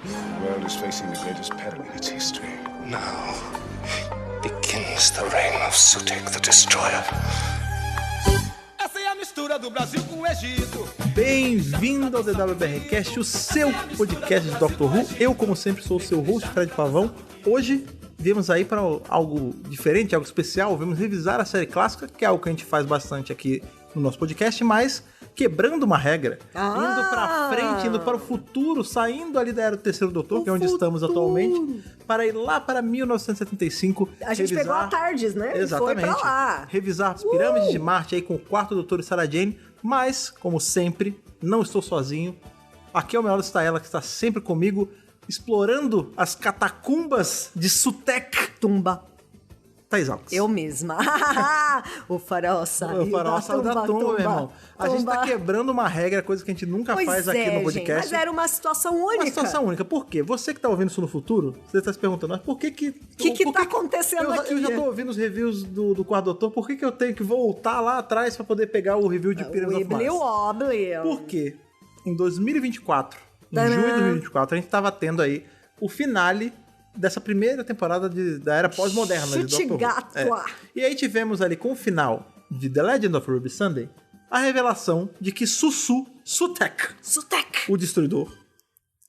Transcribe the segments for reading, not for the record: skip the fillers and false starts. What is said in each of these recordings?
The world is facing the greatest peril in its history. Now begins the reign of Sutek the Destroyer. Essa é a mistura do Brasil com o Egito. Bem-vindo ao DWBRcast, o seu podcast de Doctor Who. Eu, como sempre, sou o seu host, Fred Pavão. Hoje, viemos aí para algo diferente, algo especial. Vamos revisar a série clássica, que é algo que a gente faz bastante aqui no nosso podcast, mas quebrando uma regra, indo pra frente, indo para o futuro, saindo ali da Era do Terceiro Doutor, que é onde estamos atualmente, para ir lá para 1975. A gente pegou a TARDIS, né? Exatamente. E foi pra lá. Revisar as pirâmides de Marte aí com o quarto Doutor e Sarah Jane, mas, como sempre, não estou sozinho. Aqui ao meu lado está ela, que está sempre comigo, explorando as catacumbas de Sutek. Tumba. Thais Alves. Eu mesma. O farol saiu da tumba, meu irmão. A gente tá quebrando uma regra, coisa que a gente nunca faz aqui no podcast. Gente, mas era uma situação única. Uma situação única. Por quê? Você que tá ouvindo isso no futuro, você tá se perguntando, mas por que que... O que tá acontecendo aqui? Eu já tô ouvindo os reviews do Quarto Doutor, por que eu tenho que voltar lá atrás pra poder pegar o review de Pyramids of Mars? Por quê? Em 2024, em junho de 2024, a gente tava tendo aí o finale dessa primeira temporada da era pós-moderna de Doctor Who. E aí tivemos ali com o final de The Legend of Ruby Sunday a revelação de que Sutek, o Destruidor,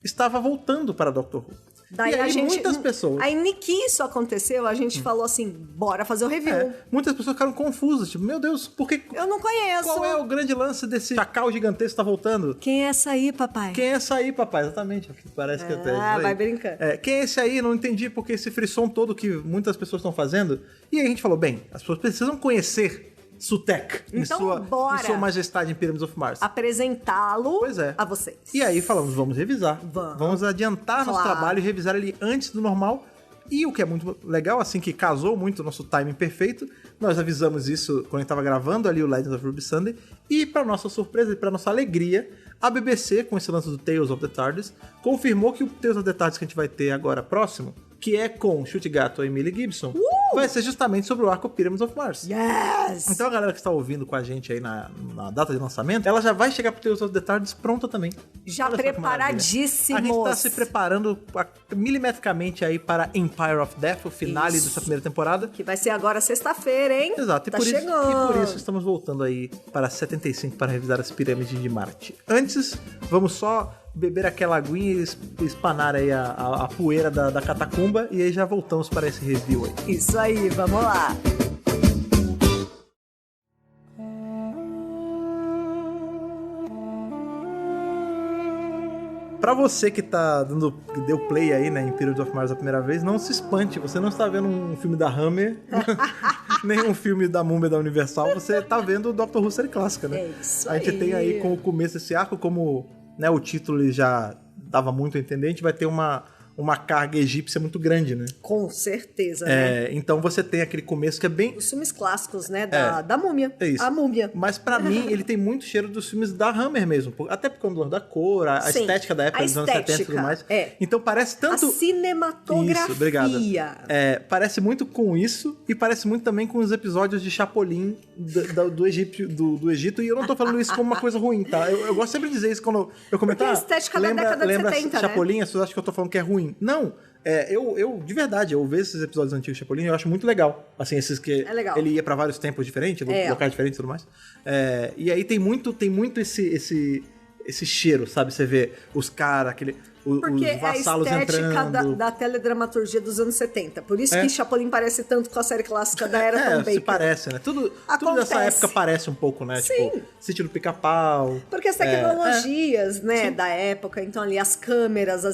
estava voltando para Doctor Who. Daí e aí muitas pessoas... Aí que isso aconteceu, a gente falou assim, bora fazer o review. Muitas pessoas ficaram confusas, tipo, meu Deus, por que... Eu não conheço. Qual é o grande lance desse chacal gigantesco que tá voltando? Quem é essa aí, papai? Quem é essa aí, papai? Exatamente, parece que até... Ah, vai brincando. Quem é esse aí? Não entendi porque esse frisson todo que muitas pessoas estão fazendo. E aí a gente falou, bem, as pessoas precisam conhecer Sutek então, em sua majestade em Pyramids of Mars. Apresentá-lo a vocês. E aí falamos, vamos revisar. Vamos adiantar nosso trabalho e revisar ele antes do normal. E o que é muito legal, assim, que casou muito o nosso timing perfeito, nós avisamos isso quando a gente estava gravando ali o Legend of Ruby Sunday, e para nossa surpresa e para nossa alegria, a BBC, com esse lance do Tales of the TARDIS, confirmou que o Tales of the TARDIS que a gente vai ter agora próximo, que é com Chute Gato e Emily Gibson, vai ser justamente sobre o arco Pyramids of Mars. Yes! Então a galera que está ouvindo com a gente aí na data de lançamento, ela já vai chegar pro Tales of the TARDIS pronta também. Já preparadíssimos. A gente está se preparando milimetricamente aí para Empire of Death, o finale dessa primeira temporada. Que vai ser agora sexta-feira, hein? Exato. E por isso estamos voltando aí para 75 para revisar as pirâmides de Marte. Antes, vamos só beber aquela aguinha e espanar aí a poeira da catacumba e aí já voltamos para esse review aí. Isso aí, vamos lá. Pra você que deu play aí, né, em Pyramids of Mars a primeira vez, não se espante, você não está vendo um filme da Hammer, nem um filme da Múmia da Universal, você tá vendo o Doctor Who série clássica, né? É isso aí. A gente tem aí com o começo desse arco, como, né, o título já dava muito a entender, a gente vai ter uma carga egípcia muito grande, né? Com certeza, né? Então você tem aquele começo que é bem... Os filmes clássicos, né? Da Múmia. É isso. A Múmia. Mas pra mim, ele tem muito cheiro dos filmes da Hammer mesmo. Até por conta da cor, a estética da época dos anos 70 e tudo mais. Então parece tanto... A cinematografia. Isso, obrigado. Parece muito com isso e parece muito também com os episódios de Chapolin do Egito. E eu não tô falando isso como uma coisa ruim, tá? Eu gosto sempre de dizer isso quando eu comentar. Porque a estética da década de 70, Chapolin, né? as pessoas acham que eu tô falando que é ruim. Não, eu de verdade, eu vejo esses episódios antigos de Chapolin, eu acho muito legal. Assim, esses que ele ia pra vários tempos diferentes, locais diferentes e tudo mais. E aí tem muito esse cheiro, sabe? Você vê os caras, Porque os vassalos é a estética entrando. da teledramaturgia dos anos 70. Por isso que Chapolin parece tanto com a série clássica da era Tom Baker. Se parece, né? Tudo dessa época parece um pouco, né? Sim. Tipo, sítio do Pica-Pau. Porque as tecnologias, né, da época, então ali as câmeras,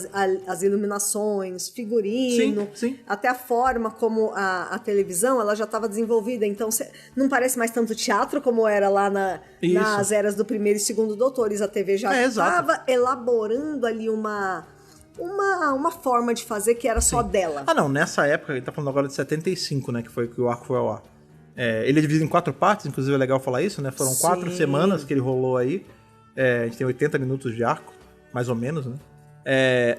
as iluminações, figurino, sim. Até a forma como a televisão, ela já estava desenvolvida. Então não parece mais tanto teatro como era lá nas eras do primeiro e segundo Doutores. A TV já estava elaborando ali uma forma de fazer que era só dela. Ah, não, nessa época, a gente tá falando agora de 75, né, que foi que o arco foi ao ar. Ele é dividido em 4 partes, inclusive é legal falar isso, né, foram 4 semanas que ele rolou aí, a gente tem 80 minutos de arco, mais ou menos, né.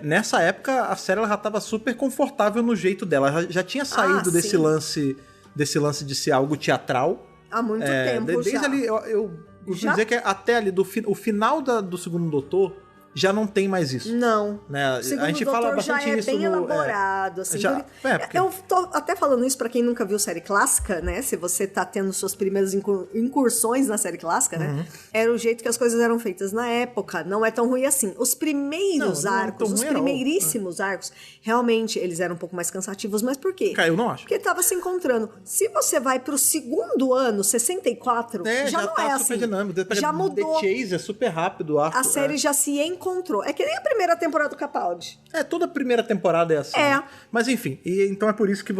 Nessa época, a série ela já tava super confortável no jeito dela, já tinha saído desse lance de ser algo teatral. Há muito tempo desde já. Ali, eu vou dizer que até ali, o final do Segundo Doutor, já não tem mais isso. Não. Né? O segundo a gente fala bastante já é bem elaborado. Assim, porque... Eu tô até falando isso pra quem nunca viu série clássica, né? Se você tá tendo suas primeiras incursões na série clássica, né? Era o jeito que as coisas eram feitas na época. Não é tão ruim assim. Os primeiros arcos, os primeiríssimos arcos, realmente eles eram um pouco mais cansativos. Mas por quê? Eu não acho. Porque tava se encontrando. Se você vai pro segundo ano, 64, já não é assim. Dinâmico. Já mudou. The Chase é super rápido. O arco, a série já se encontrou. É que nem a primeira temporada do Capaldi. Toda a primeira temporada é assim. Né? Mas enfim, então é por isso que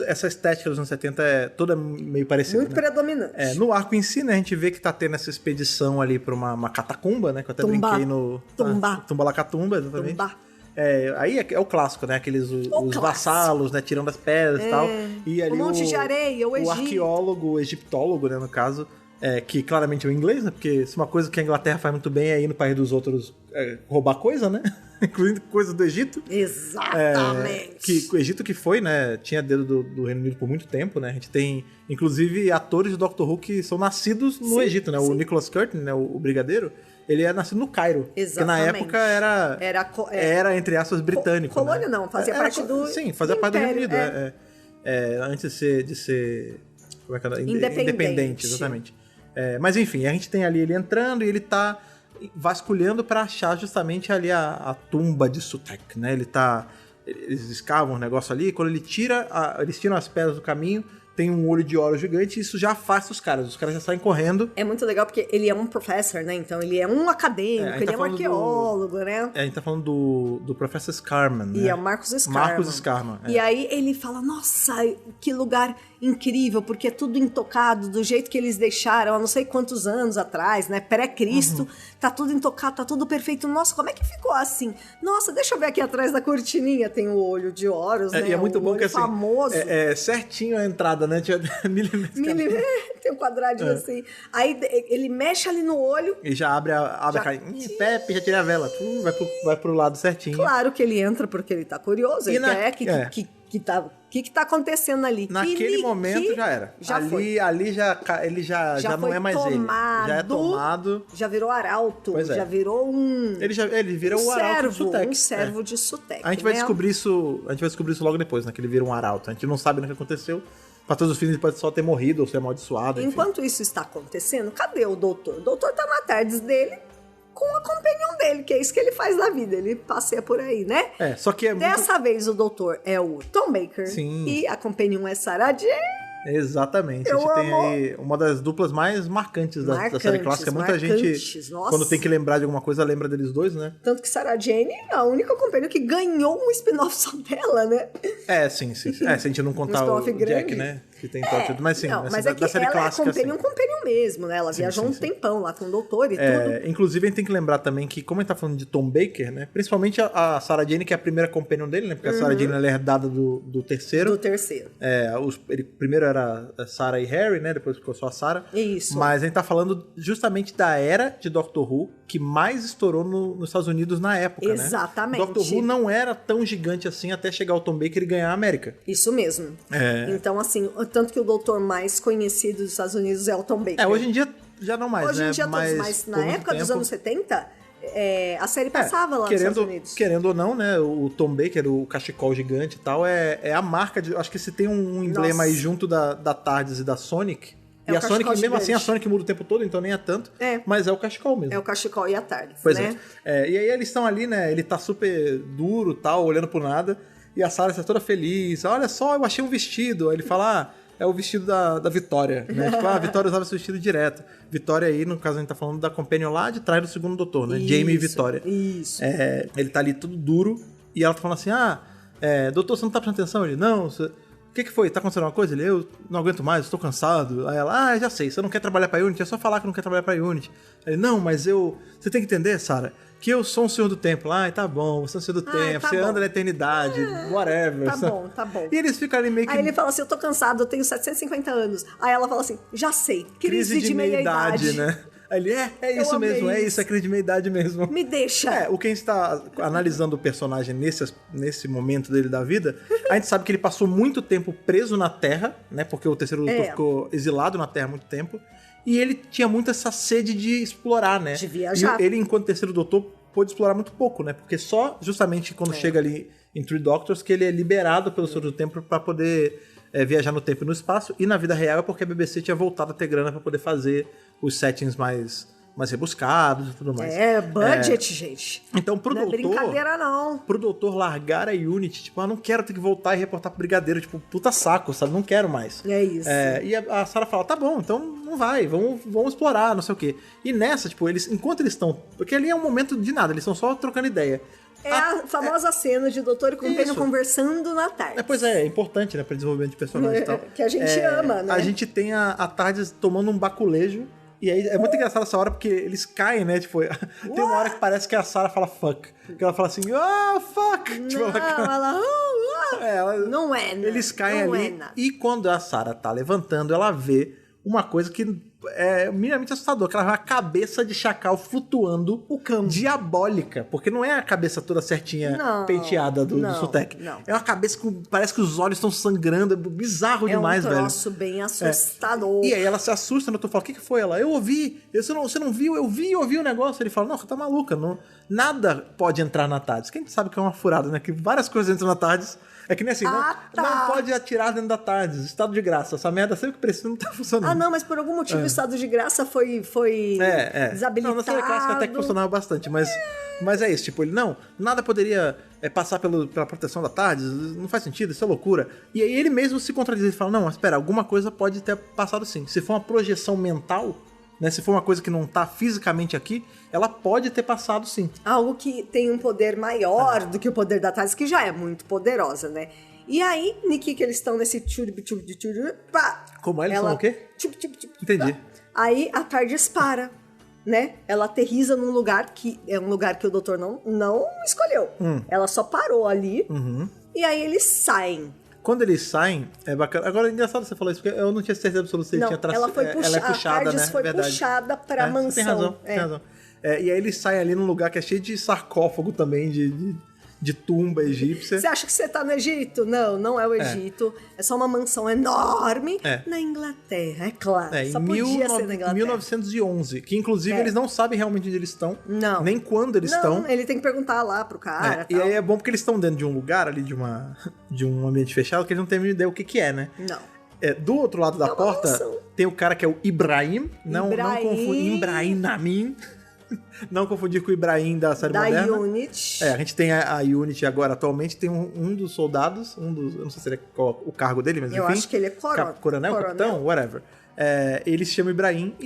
essa estética dos anos 70 é toda meio parecida. Muito predominante. No arco em si, né, a gente vê que tá tendo essa expedição ali pra uma catacumba, né? Que eu até brinquei no... Tumba-la-catumba, exatamente. Tumba. Aí é o clássico, né? Os vassalos, né? Tirando as pedras e tal. E ali monte de areia, o arqueólogo, o egiptólogo, né, no caso... que claramente é o inglês, né? Porque se uma coisa que a Inglaterra faz muito bem é ir no país dos outros roubar coisa, né? Incluindo coisas do Egito. Exatamente. Que o Egito que foi, né? Tinha dedo do Reino Unido por muito tempo, né? A gente tem, inclusive, atores de Doctor Who que são nascidos no Egito, né? O Nicholas Curtin, né? O brigadeiro, ele é nascido no Cairo. Exatamente. Porque na época era entre aspas, britânico. Colônia, né? Não. Fazia parte do... Sim, fazia parte do Reino Unido. Antes de ser como é que é? Independente, exatamente. Mas enfim, a gente tem ali ele entrando e ele tá vasculhando pra achar justamente ali a tumba de Sutekh, né? Eles escavam um negócio ali, quando eles tiram as pedras do caminho, tem um olho de ouro gigante e isso já afasta os caras já saem correndo. É muito legal porque ele é um professor, né? Então ele é um acadêmico, ele é um arqueólogo, né? A gente tá falando do Professor Scarman, né? E é o Marcus Scarman. E aí ele fala, nossa, que lugar incrível, porque é tudo intocado, do jeito que eles deixaram há não sei quantos anos atrás, né? Pré-Cristo, tá tudo intocado, tá tudo perfeito. Nossa, como é que ficou assim? Nossa, deixa eu ver aqui atrás da cortininha, tem o olho de Horus, né? E é muito bom que assim, famoso. certinho a entrada, né? Tem um quadradinho assim. Aí ele mexe ali no olho. E já abre a caixinha. Pepe, já tira a vela. Vai pro lado certinho. Claro que ele entra porque ele tá curioso. Ele quer o que tá acontecendo ali? Naquele momento já era. Ali ele já não é mais tomado, ele. Já é tomado. Já virou arauto. Já virou um... Ele vira o arauto de Sutekh. Um servo de Sutekh. A gente vai descobrir isso logo depois, né? Que ele vira um arauto. A gente não sabe o que aconteceu. Pra todos os fins ele pode só ter morrido ou ser amaldiçoado. Enquanto isso está acontecendo, cadê o doutor? O doutor tá na tardes dele com a companion dele, que é isso que ele faz na vida. Ele passeia por aí, né? Só que Dessa vez o doutor é o Tom Baker. Sim. E a companion é Sarah Jane. Exatamente. A gente tem aí uma das duplas mais marcantes da série clássica. Muita gente, quando tem que lembrar de alguma coisa, lembra deles dois, né? Tanto que Sarah Jane é a única companhia que ganhou um spin-off só dela, né? Sim. Se a gente não contar o Jack, né? Que tem tudo. Mas sim, mas é que da série ela clássica, é um companion mesmo, né? Ela viajou um tempão lá com o doutor e tudo. Inclusive, a gente tem que lembrar também que, como a gente tá falando de Tom Baker, né? Principalmente a Sarah Jane, que é a primeira companion dele, né? Porque a Sarah Jane ela é herdada do terceiro. Do terceiro. Ele primeiro era a Sarah e Harry, né? Depois ficou só a Sarah. Isso. Mas a gente tá falando justamente da era de Doctor Who que mais estourou nos Estados Unidos na época, Exatamente. né? Doctor Who não era tão gigante assim até chegar o Tom Baker e ganhar a América. Isso mesmo. Então, assim, tanto que o doutor mais conhecido dos Estados Unidos é o Tom Baker. Hoje em dia já não mais, Hoje em dia todos, mas na época dos anos 70, a série passava lá nos Estados Unidos. Querendo ou não, né, o Tom Baker, o cachecol gigante e tal, é a marca de... Acho que se tem um emblema aí junto da TARDIS e da Sonic... E a Sonic, mesmo assim, a Sonic muda o tempo todo, então nem é tanto. Mas é o cachecol mesmo. É o cachecol e a TARDIS, pois né? E aí eles estão ali, né? Ele tá super duro e tal, olhando pro nada. E a Sarah está toda feliz. Olha só, eu achei um vestido. Aí ele fala, é o vestido da Vitória, né? Tipo, a Vitória usava esse vestido direto. Vitória aí, no caso, a gente tá falando da companion lá de trás do segundo doutor, né? Jamie e Vitória. Isso. Ele tá ali tudo duro. E ela tá falando assim, doutor, você não tá prestando atenção? Ele, não, o que foi? Tá acontecendo alguma coisa? Ele, eu não aguento mais, estou cansado. Aí ela, já sei, você não quer trabalhar pra Unity, é só falar que não quer trabalhar pra Unity. Ele, não, mas você tem que entender, Sarah, que eu sou um senhor do tempo. Tá bom, você é um senhor do tempo, você anda na eternidade, whatever. Tá bom. E eles ficam ali meio que... Aí ele fala assim, eu tô cansado, eu tenho 750 anos. Aí ela fala assim, já sei, crise de meia-idade. Né? Aí ele, é isso mesmo, é isso, é crise de meia-idade mesmo. Me deixa. O que a gente tá analisando o personagem nesse momento dele da vida, a gente sabe que ele passou muito tempo preso na Terra, né? Porque o terceiro doutor ficou exilado na Terra há muito tempo. E ele tinha muito essa sede de explorar, né? De viajar. E ele, enquanto terceiro doutor, pôde explorar muito pouco, né? Porque só justamente quando chega ali em Three Doctors que ele é liberado pelo Senhor do Tempo pra poder viajar no tempo e no espaço. E na vida real é porque a BBC tinha voltado a ter grana pra poder fazer os settings mais rebuscados e tudo mais. Budget, gente. Então, pro doutor... Não é brincadeira, não. Pro doutor largar a Unity, tipo, não quero ter que voltar e reportar pro brigadeiro, tipo, puta saco, sabe? Não quero mais. É isso. E a Sarah fala, tá bom, então não vai, vamos explorar, não sei o quê. E nessa, tipo, enquanto eles estão... Porque ali é um momento de nada, eles estão só trocando ideia. É a famosa cena de doutor e companheiro conversando na tarde. Pois é importante, né, pra desenvolvimento de personagem e tal. Que a gente ama, né? A gente tem a tarde tomando um baculejo. E aí é muito engraçado essa hora porque eles caem, né? Tipo, tem uma hora que parece que a Sarah fala fuck. Que ela fala assim, fuck! Não, tipo, ela... Não é, né? Eles caem ali. E quando a Sarah tá levantando, ela vê uma coisa que é minimamente assustador, que ela vê uma cabeça de chacal flutuando diabólica, porque não é a cabeça toda certinha, penteada do Sutekh. É uma cabeça que parece que os olhos estão sangrando, é bizarro demais, velho. É um troço bem assustador. E aí ela se assusta, né? Tu fala, o que foi ela? Eu ouvi, você não viu? Eu ouvi o negócio. Ele fala, não, você tá maluca, nada pode entrar na TARDIS. Quem sabe que é uma furada, né? Que várias coisas entram na TARDIS. É que nem assim, não pode atirar dentro da TARDIS, estado de graça. Essa merda sempre que precisa não tá funcionando. Não, mas por algum motivo o estado de graça foi desabilitado. Não, na série clássica até que funcionava bastante, mas é isso, tipo, ele nada poderia passar pela proteção da TARDIS, não faz sentido, isso é loucura. E aí ele mesmo se contradiz, ele fala, não, mas espera, alguma coisa pode ter passado sim. Se for uma projeção mental, né, se for uma coisa que não tá fisicamente aqui, ela pode ter passado sim. Algo que tem um poder maior do que o poder da TARDIS, que já é muito poderosa, né? E aí, Niki, que eles estão nesse pá! Como é? Eles estão o quê? Entendi. Pá. Aí a TARDIS para, né? Ela aterriza num lugar que é um lugar que o doutor não escolheu. Ela só parou ali. E aí eles saem. Quando eles saem, é bacana. Agora é engraçado você falar isso, porque eu não tinha certeza absoluta se ele tinha traçado. Ela foi puxada, a TARDIS foi puxada pra mansão. Tem razão. E aí eles saem ali num lugar que é cheio de sarcófago também, de tumba egípcia. Você acha que você tá no Egito? Não é o Egito. É só uma mansão enorme na Inglaterra, é claro. Só podia ser na Inglaterra. 1911, que inclusive eles não sabem realmente onde eles estão. Não. Nem quando eles estão. Ele tem que perguntar lá pro cara. E aí é bom porque eles estão dentro de um lugar ali, de um ambiente fechado, que eles não têm ideia o que é, né? Não. Do outro lado da porta, tem o cara que é o Ibrahim. Não confundir. Ibrahim Amin. Não confundir com o Ibrahim da série moderna. Da Unity. A gente tem a Unity agora, atualmente, tem um dos soldados, eu não sei se ele é qual o cargo dele, mas enfim. Eu acho que ele é coronel, capitão, whatever. Ele se chama Ibrahim.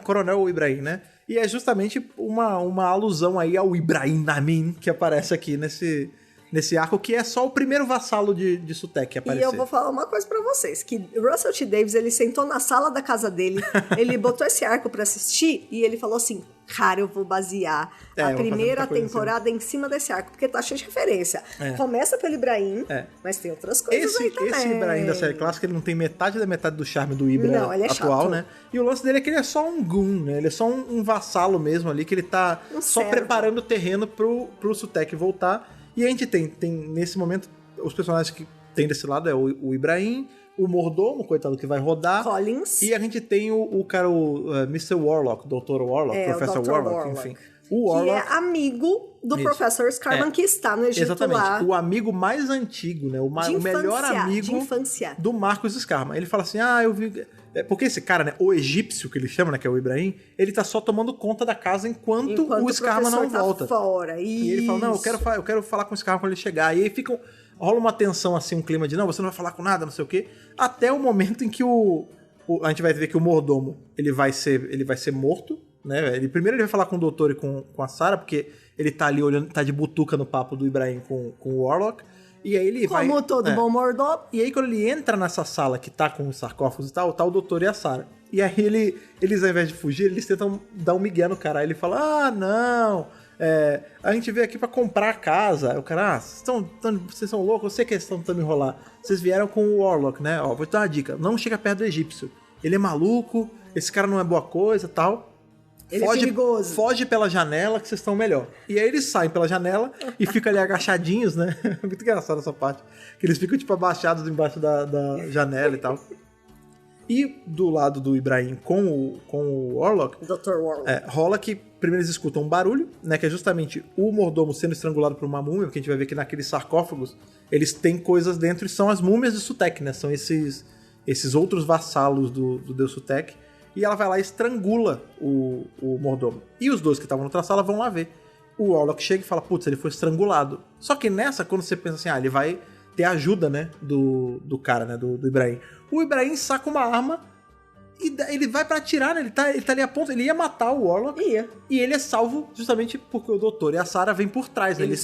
Coronel ou Ibrahim, né? E é justamente uma alusão aí ao Ibrahim Amin que aparece aqui nesse arco, que é só o primeiro vassalo de Sutekh aparecer. E eu vou falar uma coisa pra vocês, que Russell T. Davies, ele sentou na sala da casa dele, ele botou esse arco pra assistir e ele falou assim, cara, eu vou basear a primeira temporada em cima desse arco, porque tá cheio de referência. Começa pelo Ibrahim, mas tem outras coisas aí também. Esse Ibrahim da série clássica, ele não tem metade do charme do Ibra atual, chato, né? E o lance dele é que ele é só um goon, né? Ele é só um vassalo mesmo ali, que ele tá só preparando o terreno pro Sutekh voltar. E a gente tem nesse momento, os personagens que tem desse lado é o Ibrahim, o mordomo, coitado, que vai rodar. Collins. E a gente tem o cara, o Mr. Warlock, Dr. Warlock, Professor Warlock, enfim. O Warlock, que é amigo do Professor Scarman, que está no Egito. Exatamente. Lá. O amigo mais antigo, né? O melhor amigo do Marcus Scarman. Ele fala assim, eu vi... Porque esse cara, né, o egípcio, que ele chama, né, que é o Ibrahim, ele tá só tomando conta da casa enquanto o Scarman não volta. Fora. E ele fala, eu quero falar com o Scarman quando ele chegar. E aí rola uma tensão, assim, um clima de, não, você não vai falar com nada, não sei o quê. Até o momento em que a gente vai ver que o mordomo, ele vai ser morto, né? Primeiro ele vai falar com o doutor e com a Sarah, porque ele tá ali olhando, tá de butuca no papo do Ibrahim com o Warlock. E aí ele Como todo bom mordomo. E aí quando ele entra nessa sala que tá com os sarcófagos e tal, tá o doutor e a Sarah. E aí eles ao invés de fugir, eles tentam dar um migué no cara. Aí ele fala, não, a gente veio aqui pra comprar a casa. Aí o cara, vocês são loucos, eu sei que vocês estão tentando me enrolar. Vocês vieram com o Warlock, né? Vou te dar uma dica, não chega perto do egípcio. Ele é maluco, esse cara não é boa coisa e tal. Ele é perigoso. Foge pela janela que vocês estão melhor. E aí eles saem pela janela e ficam ali agachadinhos, né? Muito engraçado essa parte. Que eles ficam, tipo, abaixados embaixo da janela e tal. E do lado do Ibrahim com o Warlock... Dr. Warlock. Rola que primeiro eles escutam um barulho, né, que é justamente o mordomo sendo estrangulado por uma múmia, porque a gente vai ver que naqueles sarcófagos eles têm coisas dentro e são as múmias de Sutekh, né, são esses outros vassalos do deus Sutekh, e ela vai lá e estrangula o mordomo. E os dois que estavam na outra sala vão lá ver. O Orlok chega e fala, putz, ele foi estrangulado. Só que nessa, quando você pensa assim, ele vai ter ajuda, né, do cara, né, do Ibrahim. O Ibrahim saca uma arma e ele vai pra atirar, né, ele tá ali a ponto, ele ia matar o Orlok. E ele é salvo justamente porque o doutor e a Sarah vêm por trás, né. Eles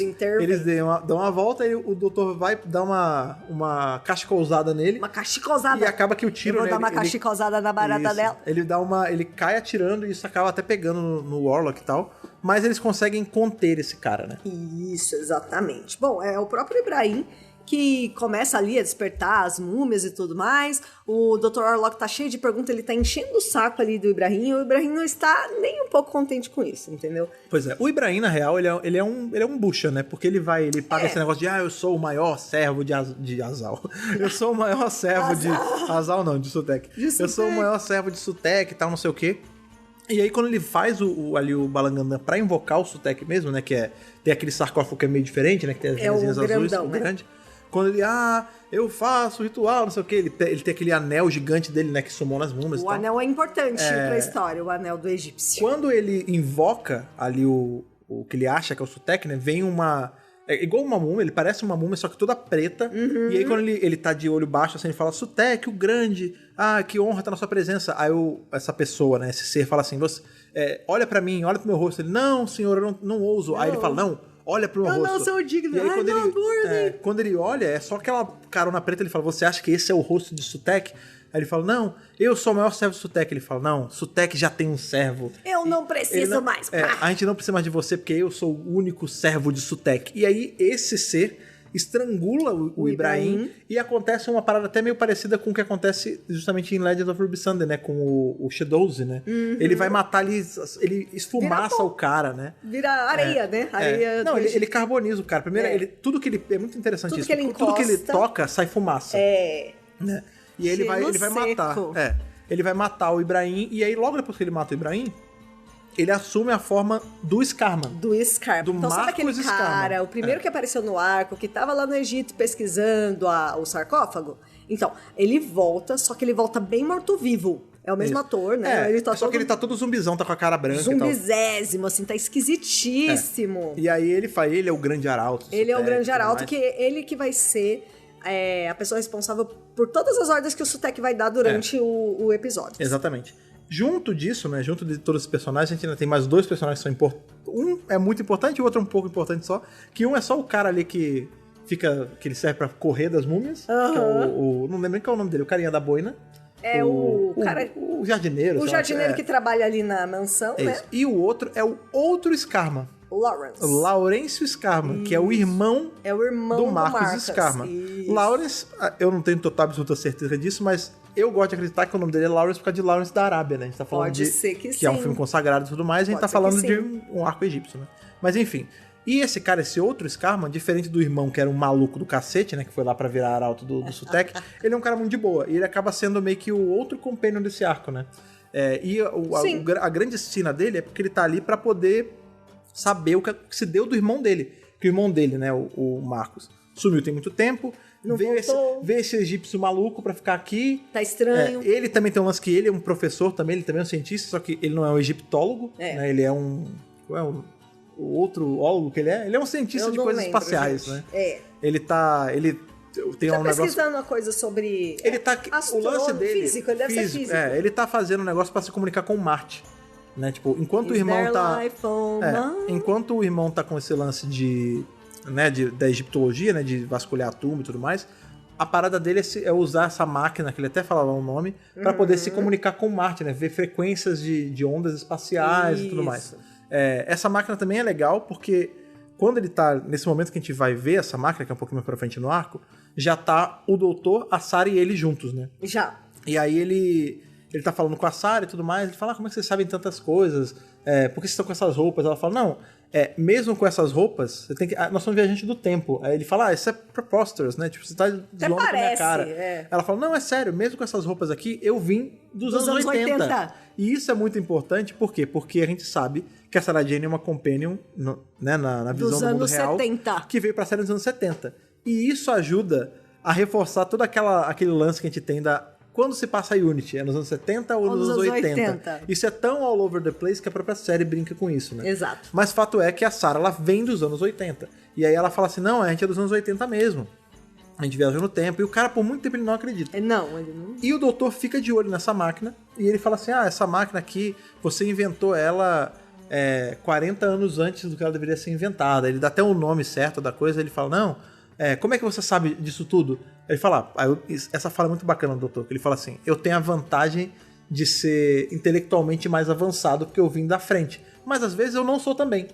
dão uma volta e o doutor vai dar uma cachecosada nele. Uma cachecosada. E acaba que o tiro, eu vou dar uma cachecosada na barata dela. Ele cai atirando e isso acaba até pegando no Orlok e tal. Mas eles conseguem conter esse cara, né? Isso, exatamente. Bom, é o próprio Ibrahim que começa ali a despertar as múmias e tudo mais. O Dr. Orlok tá cheio de perguntas, ele tá enchendo o saco ali do Ibrahim, e o Ibrahim não está nem um pouco contente com isso, entendeu? Pois é, o Ibrahim, na real, ele é um bucha, né? Porque ele paga esse negócio de, eu sou o maior servo de Azal. Eu sou o maior servo de... Azal não, de Sutekh. Eu sou o maior servo de Sutekh e tal, não sei o quê. E aí, quando ele faz ali o Balangandã pra invocar o Sutekh mesmo, né? Que tem aquele sarcófago que é meio diferente, né? Que tem as linhas azuis, o grande. Quando ele, eu faço o ritual, não sei o que, ele tem aquele anel gigante dele, né, que sumou nas múmias. O anel é importante pra história, o anel do egípcio. Quando ele invoca ali o que ele acha que é o Sutekh, né, vem uma... É igual uma múmia, ele parece uma múmia, só que toda preta. E aí quando ele tá de olho baixo, assim, ele fala, Sutekh, o grande, que honra tá na sua presença. Aí essa pessoa, né, esse ser, fala assim, olha pra mim, olha pro meu rosto. Ele, não, senhor, eu não ouso. Aí ele fala, não, olha pro meu rosto. Eu não sou digno. E aí quando ele olha, é só aquela carona preta, ele fala, você acha que esse é o rosto de Sutekh? Aí ele fala, não, eu sou o maior servo de Sutekh. Ele fala, não, Sutekh já tem um servo. Eu não preciso mais. A gente não precisa mais de você, porque eu sou o único servo de Sutekh. E aí esse ser estrangula o Ibrahim e acontece uma parada até meio parecida com o que acontece justamente em Legends of Ruby Sunday, né? Com o Shadows, né? Ele vai matar, ele esfumaça o cara, né? Vira areia, né? Areia. Não, ele carboniza o cara. Primeiro, tudo que ele... É muito interessante isso. Tudo que ele toca, sai fumaça. Né? E aí ele vai matar. Ele vai matar o Ibrahim, e aí logo depois que ele mata o Ibrahim, ele assume a forma do Skarman. Do Skarman. Então sabe aquele cara, o primeiro que apareceu no arco, que tava lá no Egito pesquisando o sarcófago? Então, ele volta, só que ele volta bem morto-vivo. É o mesmo ator, né? Ele tá só que ele tá todo zumbizão, tá com a cara branca zumbizésimo, assim, tá esquisitíssimo. E aí ele é o grande arauto. Ele é o grande arauto, que ele que vai ser a pessoa responsável por todas as ordens que o Sutekh vai dar durante o episódio. Exatamente. Junto disso, né, junto de todos os personagens, a gente ainda tem mais dois personagens que são importantes. Um é muito importante e o outro é um pouco importante só. Que um é só o cara ali que ele serve pra correr das múmias. Que é não lembro nem qual é o nome dele, o carinha da boina. É o cara... O jardineiro. O jardineiro que trabalha ali na mansão, né? E o outro é o outro Skarman. Laurêncio Skarman, que é o irmão do Marcos Skarman. Lawrence, eu não tenho total absoluta certeza disso, mas eu gosto de acreditar que o nome dele é Lawrence por causa de Lawrence da Arábia, né? A gente tá falando Pode ser que sim. É um filme consagrado e tudo mais, a gente tá falando de um arco egípcio, né? Mas enfim. E esse outro Skarman, diferente do irmão que era um maluco do cacete, né? Que foi lá pra virar arauto do Sutekh, ele é um cara muito de boa. E ele acaba sendo meio que o outro companion desse arco, né? A grande cena dele é porque ele tá ali pra poder saber o que se deu do irmão dele. Que o irmão dele, né, o Marcos, sumiu tem muito tempo, veio esse egípcio maluco pra ficar aqui. Tá estranho. Ele também tem um lance que ele é um professor também, ele também é um cientista, só que ele não é um egiptólogo, né, ele é o outro ólogo que ele é um cientista de coisas espaciais, gente. Né? Ele tem um negócio... pesquisando uma coisa sobre o lance dele... Físico, ele deve ser físico. Ele tá fazendo um negócio pra se comunicar com Marte. Né? Tipo, enquanto o irmão tá com esse lance da egiptologia, né, de vasculhar a tumba e tudo mais, a parada dele é usar essa máquina, que ele até falava o nome, pra poder se comunicar com Marte, né, ver frequências de ondas espaciais e tudo mais. Essa máquina também é legal porque quando ele tá, nesse momento que a gente vai ver essa máquina, que é um pouquinho mais pra frente no arco, já tá o doutor, a Sarah e ele juntos, né? Já. E aí ele tá falando com a Sarah e tudo mais, ele fala, como é que vocês sabem tantas coisas? Por que vocês estão com essas roupas? Ela fala, não, mesmo com essas roupas, você tem que... nós somos viajantes do tempo. Aí ele fala, isso é preposterous, né? Tipo, você tá zoando com a minha cara. Ela fala, não, é sério, mesmo com essas roupas aqui, eu vim dos anos 80. E isso é muito importante, por quê? Porque a gente sabe que a Sarah Jane é uma companion, né, na visão do mundo real, 70. Que veio pra série dos anos 70. E isso ajuda a reforçar todo aquele lance que a gente tem quando se passa a Unity, é nos anos 70 ou nos anos 80? Isso é tão all over the place que a própria série brinca com isso, né? Exato. Mas fato é que a Sarah, ela vem dos anos 80. E aí ela fala assim, não, a gente é dos anos 80 mesmo. A gente viaja no tempo. E o cara, por muito tempo, ele não acredita. Não, ele não... E o doutor fica de olho nessa máquina. E ele fala assim, essa máquina aqui, você inventou ela 40 anos antes do que ela deveria ser inventada. Ele dá até o nome certo da coisa. Ele fala, não, como é que você sabe disso tudo? Ele fala, essa fala é muito bacana do doutor, que ele fala assim, eu tenho a vantagem de ser intelectualmente mais avançado porque eu vim da frente, mas às vezes eu não sou também.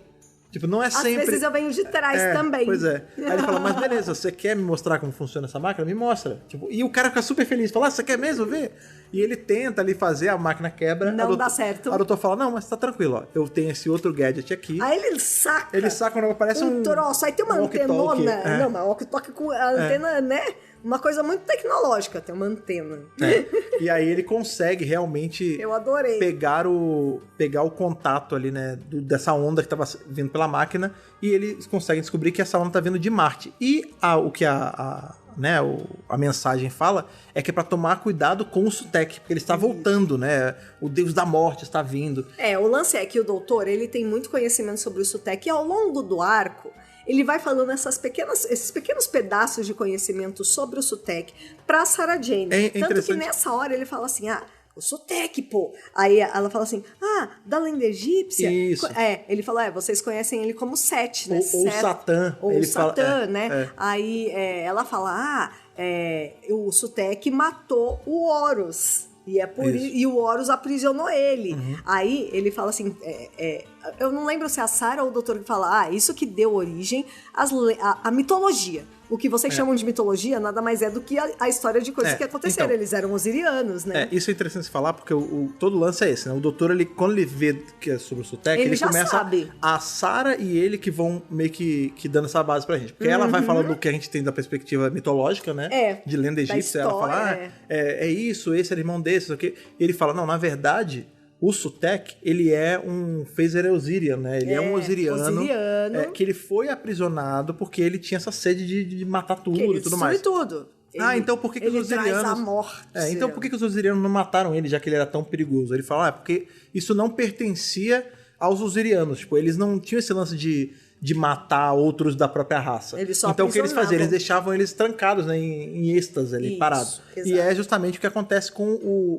Tipo, não é sempre... Às vezes eu venho de trás também. Pois é. Aí ele fala, mas beleza, você quer me mostrar como funciona essa máquina? Me mostra. Tipo, e o cara fica super feliz, fala, você quer mesmo ver? E ele tenta ali fazer, a máquina quebra. Não dá certo. O doutor fala, não, mas tá tranquilo, ó, eu tenho esse outro gadget aqui. Aí ele saca. Parece um troço, aí tem uma antenona. Não, mas walkie-talkie com a antena, né? Uma coisa muito tecnológica, tem uma antena. E aí ele consegue realmente... Eu adorei. Pegar o contato ali, né, dessa onda que tava vindo pela máquina, e eles conseguem descobrir que essa onda tá vindo de Marte. E o que a mensagem fala é que é pra tomar cuidado com o Sutekh, porque ele está voltando, né? O deus da morte está vindo. O lance é que o doutor, ele tem muito conhecimento sobre o Sutekh, e ao longo do arco, ele vai falando esses pequenos pedaços de conhecimento sobre o Sutekh pra Sarah Jane. Tanto que nessa hora ele fala assim, o Sutekh, pô. Aí ela fala assim, da lenda egípcia. Isso. Ele fala, vocês conhecem ele como Set, né? Ou Satã. Ou Satã, né? Aí ela fala, o Sutekh matou o Horus. E o Horus aprisionou ele. Uhum. Aí ele fala assim, eu não lembro se é a Sarah ou o doutor que fala, isso que deu origem à mitologia. O que vocês chamam de mitologia nada mais é do que a história de coisas que aconteceram. Então, eles eram osirianos, né? Isso é interessante se falar, porque todo o lance é esse, né? O doutor, quando ele vê que é sobre o Sutekh, ele começa sabe. A Sarah e ele que vão meio que dando essa base pra gente. Porque ela vai falando do que a gente tem da perspectiva mitológica, né? De lenda egípcia. Ela fala, é isso, esse é irmão desse, isso aqui. E ele fala, não, na verdade... O Sutekh, ele é um Phaser Osirian, né? Ele é um osiriano. Que ele foi aprisionado porque ele tinha essa sede de matar tudo e tudo mais. Tudo. Então por que os osirianos... Ele traz a morte. Então por que os osirianos não mataram ele, já que ele era tão perigoso? Ele fala, porque isso não pertencia aos osirianos. Tipo, eles não tinham esse lance de matar outros da própria raça. Então o que eles faziam? Eles deixavam eles trancados, né, em êxtase ali, parados. Exato. E é justamente o que acontece com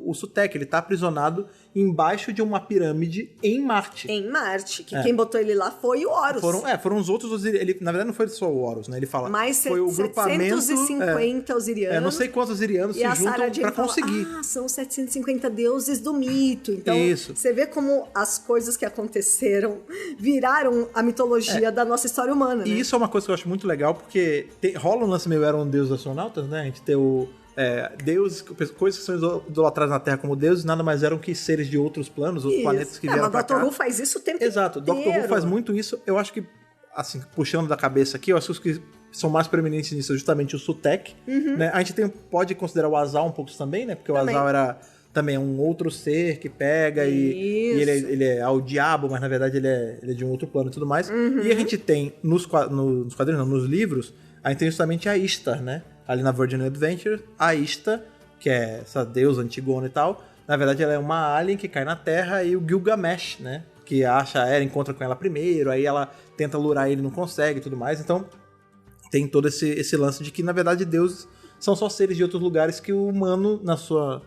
o Sutekh. Ele tá aprisionado embaixo de uma pirâmide em Marte. Em Marte. Que quem botou ele lá foi o Horus. Foram os outros osirianos. Na verdade não foi só o Horus, né? Ele fala. Mais foi o grupamento... 750 osirianos. Não sei quantos osirianos se juntam pra conseguir. São 750 deuses do mito. Então, você vê como as coisas que aconteceram viraram a mitologia da nossa história humana, né? E isso é uma coisa que eu acho muito legal, porque rola um lance meio Eram Deus Astronautas, né? A gente tem deuses, coisas que são idolatradas na Terra como deuses, nada mais eram que seres de outros planos, outros planetas que vieram pra cá. Mas o Dr. Who faz isso o tempo inteiro. Exato, o Dr. Who faz muito isso. Eu acho que, assim, puxando da cabeça aqui, eu acho que os que são mais preeminentes nisso é justamente o Sutekh, né? A gente pode considerar o Azal um pouco também, né? Porque o Azal era também um outro ser que pega e ele é ao diabo, mas na verdade ele é de um outro plano e tudo mais. E a gente tem, nos quadrinhos, não, nos livros, a gente tem justamente a Ishtar, né? Ali na Virgin Adventure, a Ishtar, que é essa deusa antigona e tal, na verdade ela é uma alien que cai na Terra, e o Gilgamesh, né? Que encontra com ela primeiro, aí ela tenta lurar ele, não consegue e tudo mais. Então tem todo esse lance de que, na verdade, deuses são só seres de outros lugares que o humano, na sua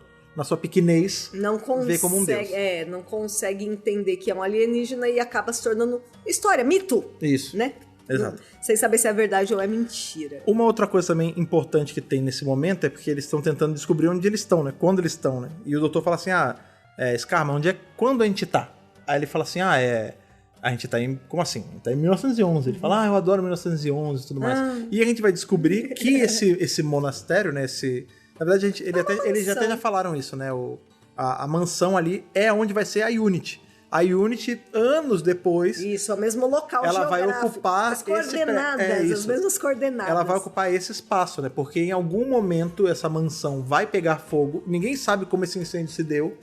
pequenez, vê como um deus. Não consegue entender que é um alienígena e acaba se tornando história, mito. Isso. Né? Exato. Sem saber se é verdade ou é mentira. Uma outra coisa também importante que tem nesse momento é porque eles estão tentando descobrir onde eles estão, né? Quando eles estão, né? E o doutor fala assim, Scarma, quando a gente tá? Aí ele fala assim, a gente tá em... Como assim? Tá em 1911. Ele fala, eu adoro 1911 e tudo mais. E a gente vai descobrir que esse monastério, né? Na verdade, eles até já falaram isso, né? A mansão ali é onde vai ser a Unity. A Unity, anos depois... Isso, é o mesmo local ela vai ocupar as coordenadas, as mesmas coordenadas. Ela vai ocupar esse espaço, né? Porque em algum momento essa mansão vai pegar fogo. Ninguém sabe como esse incêndio se deu.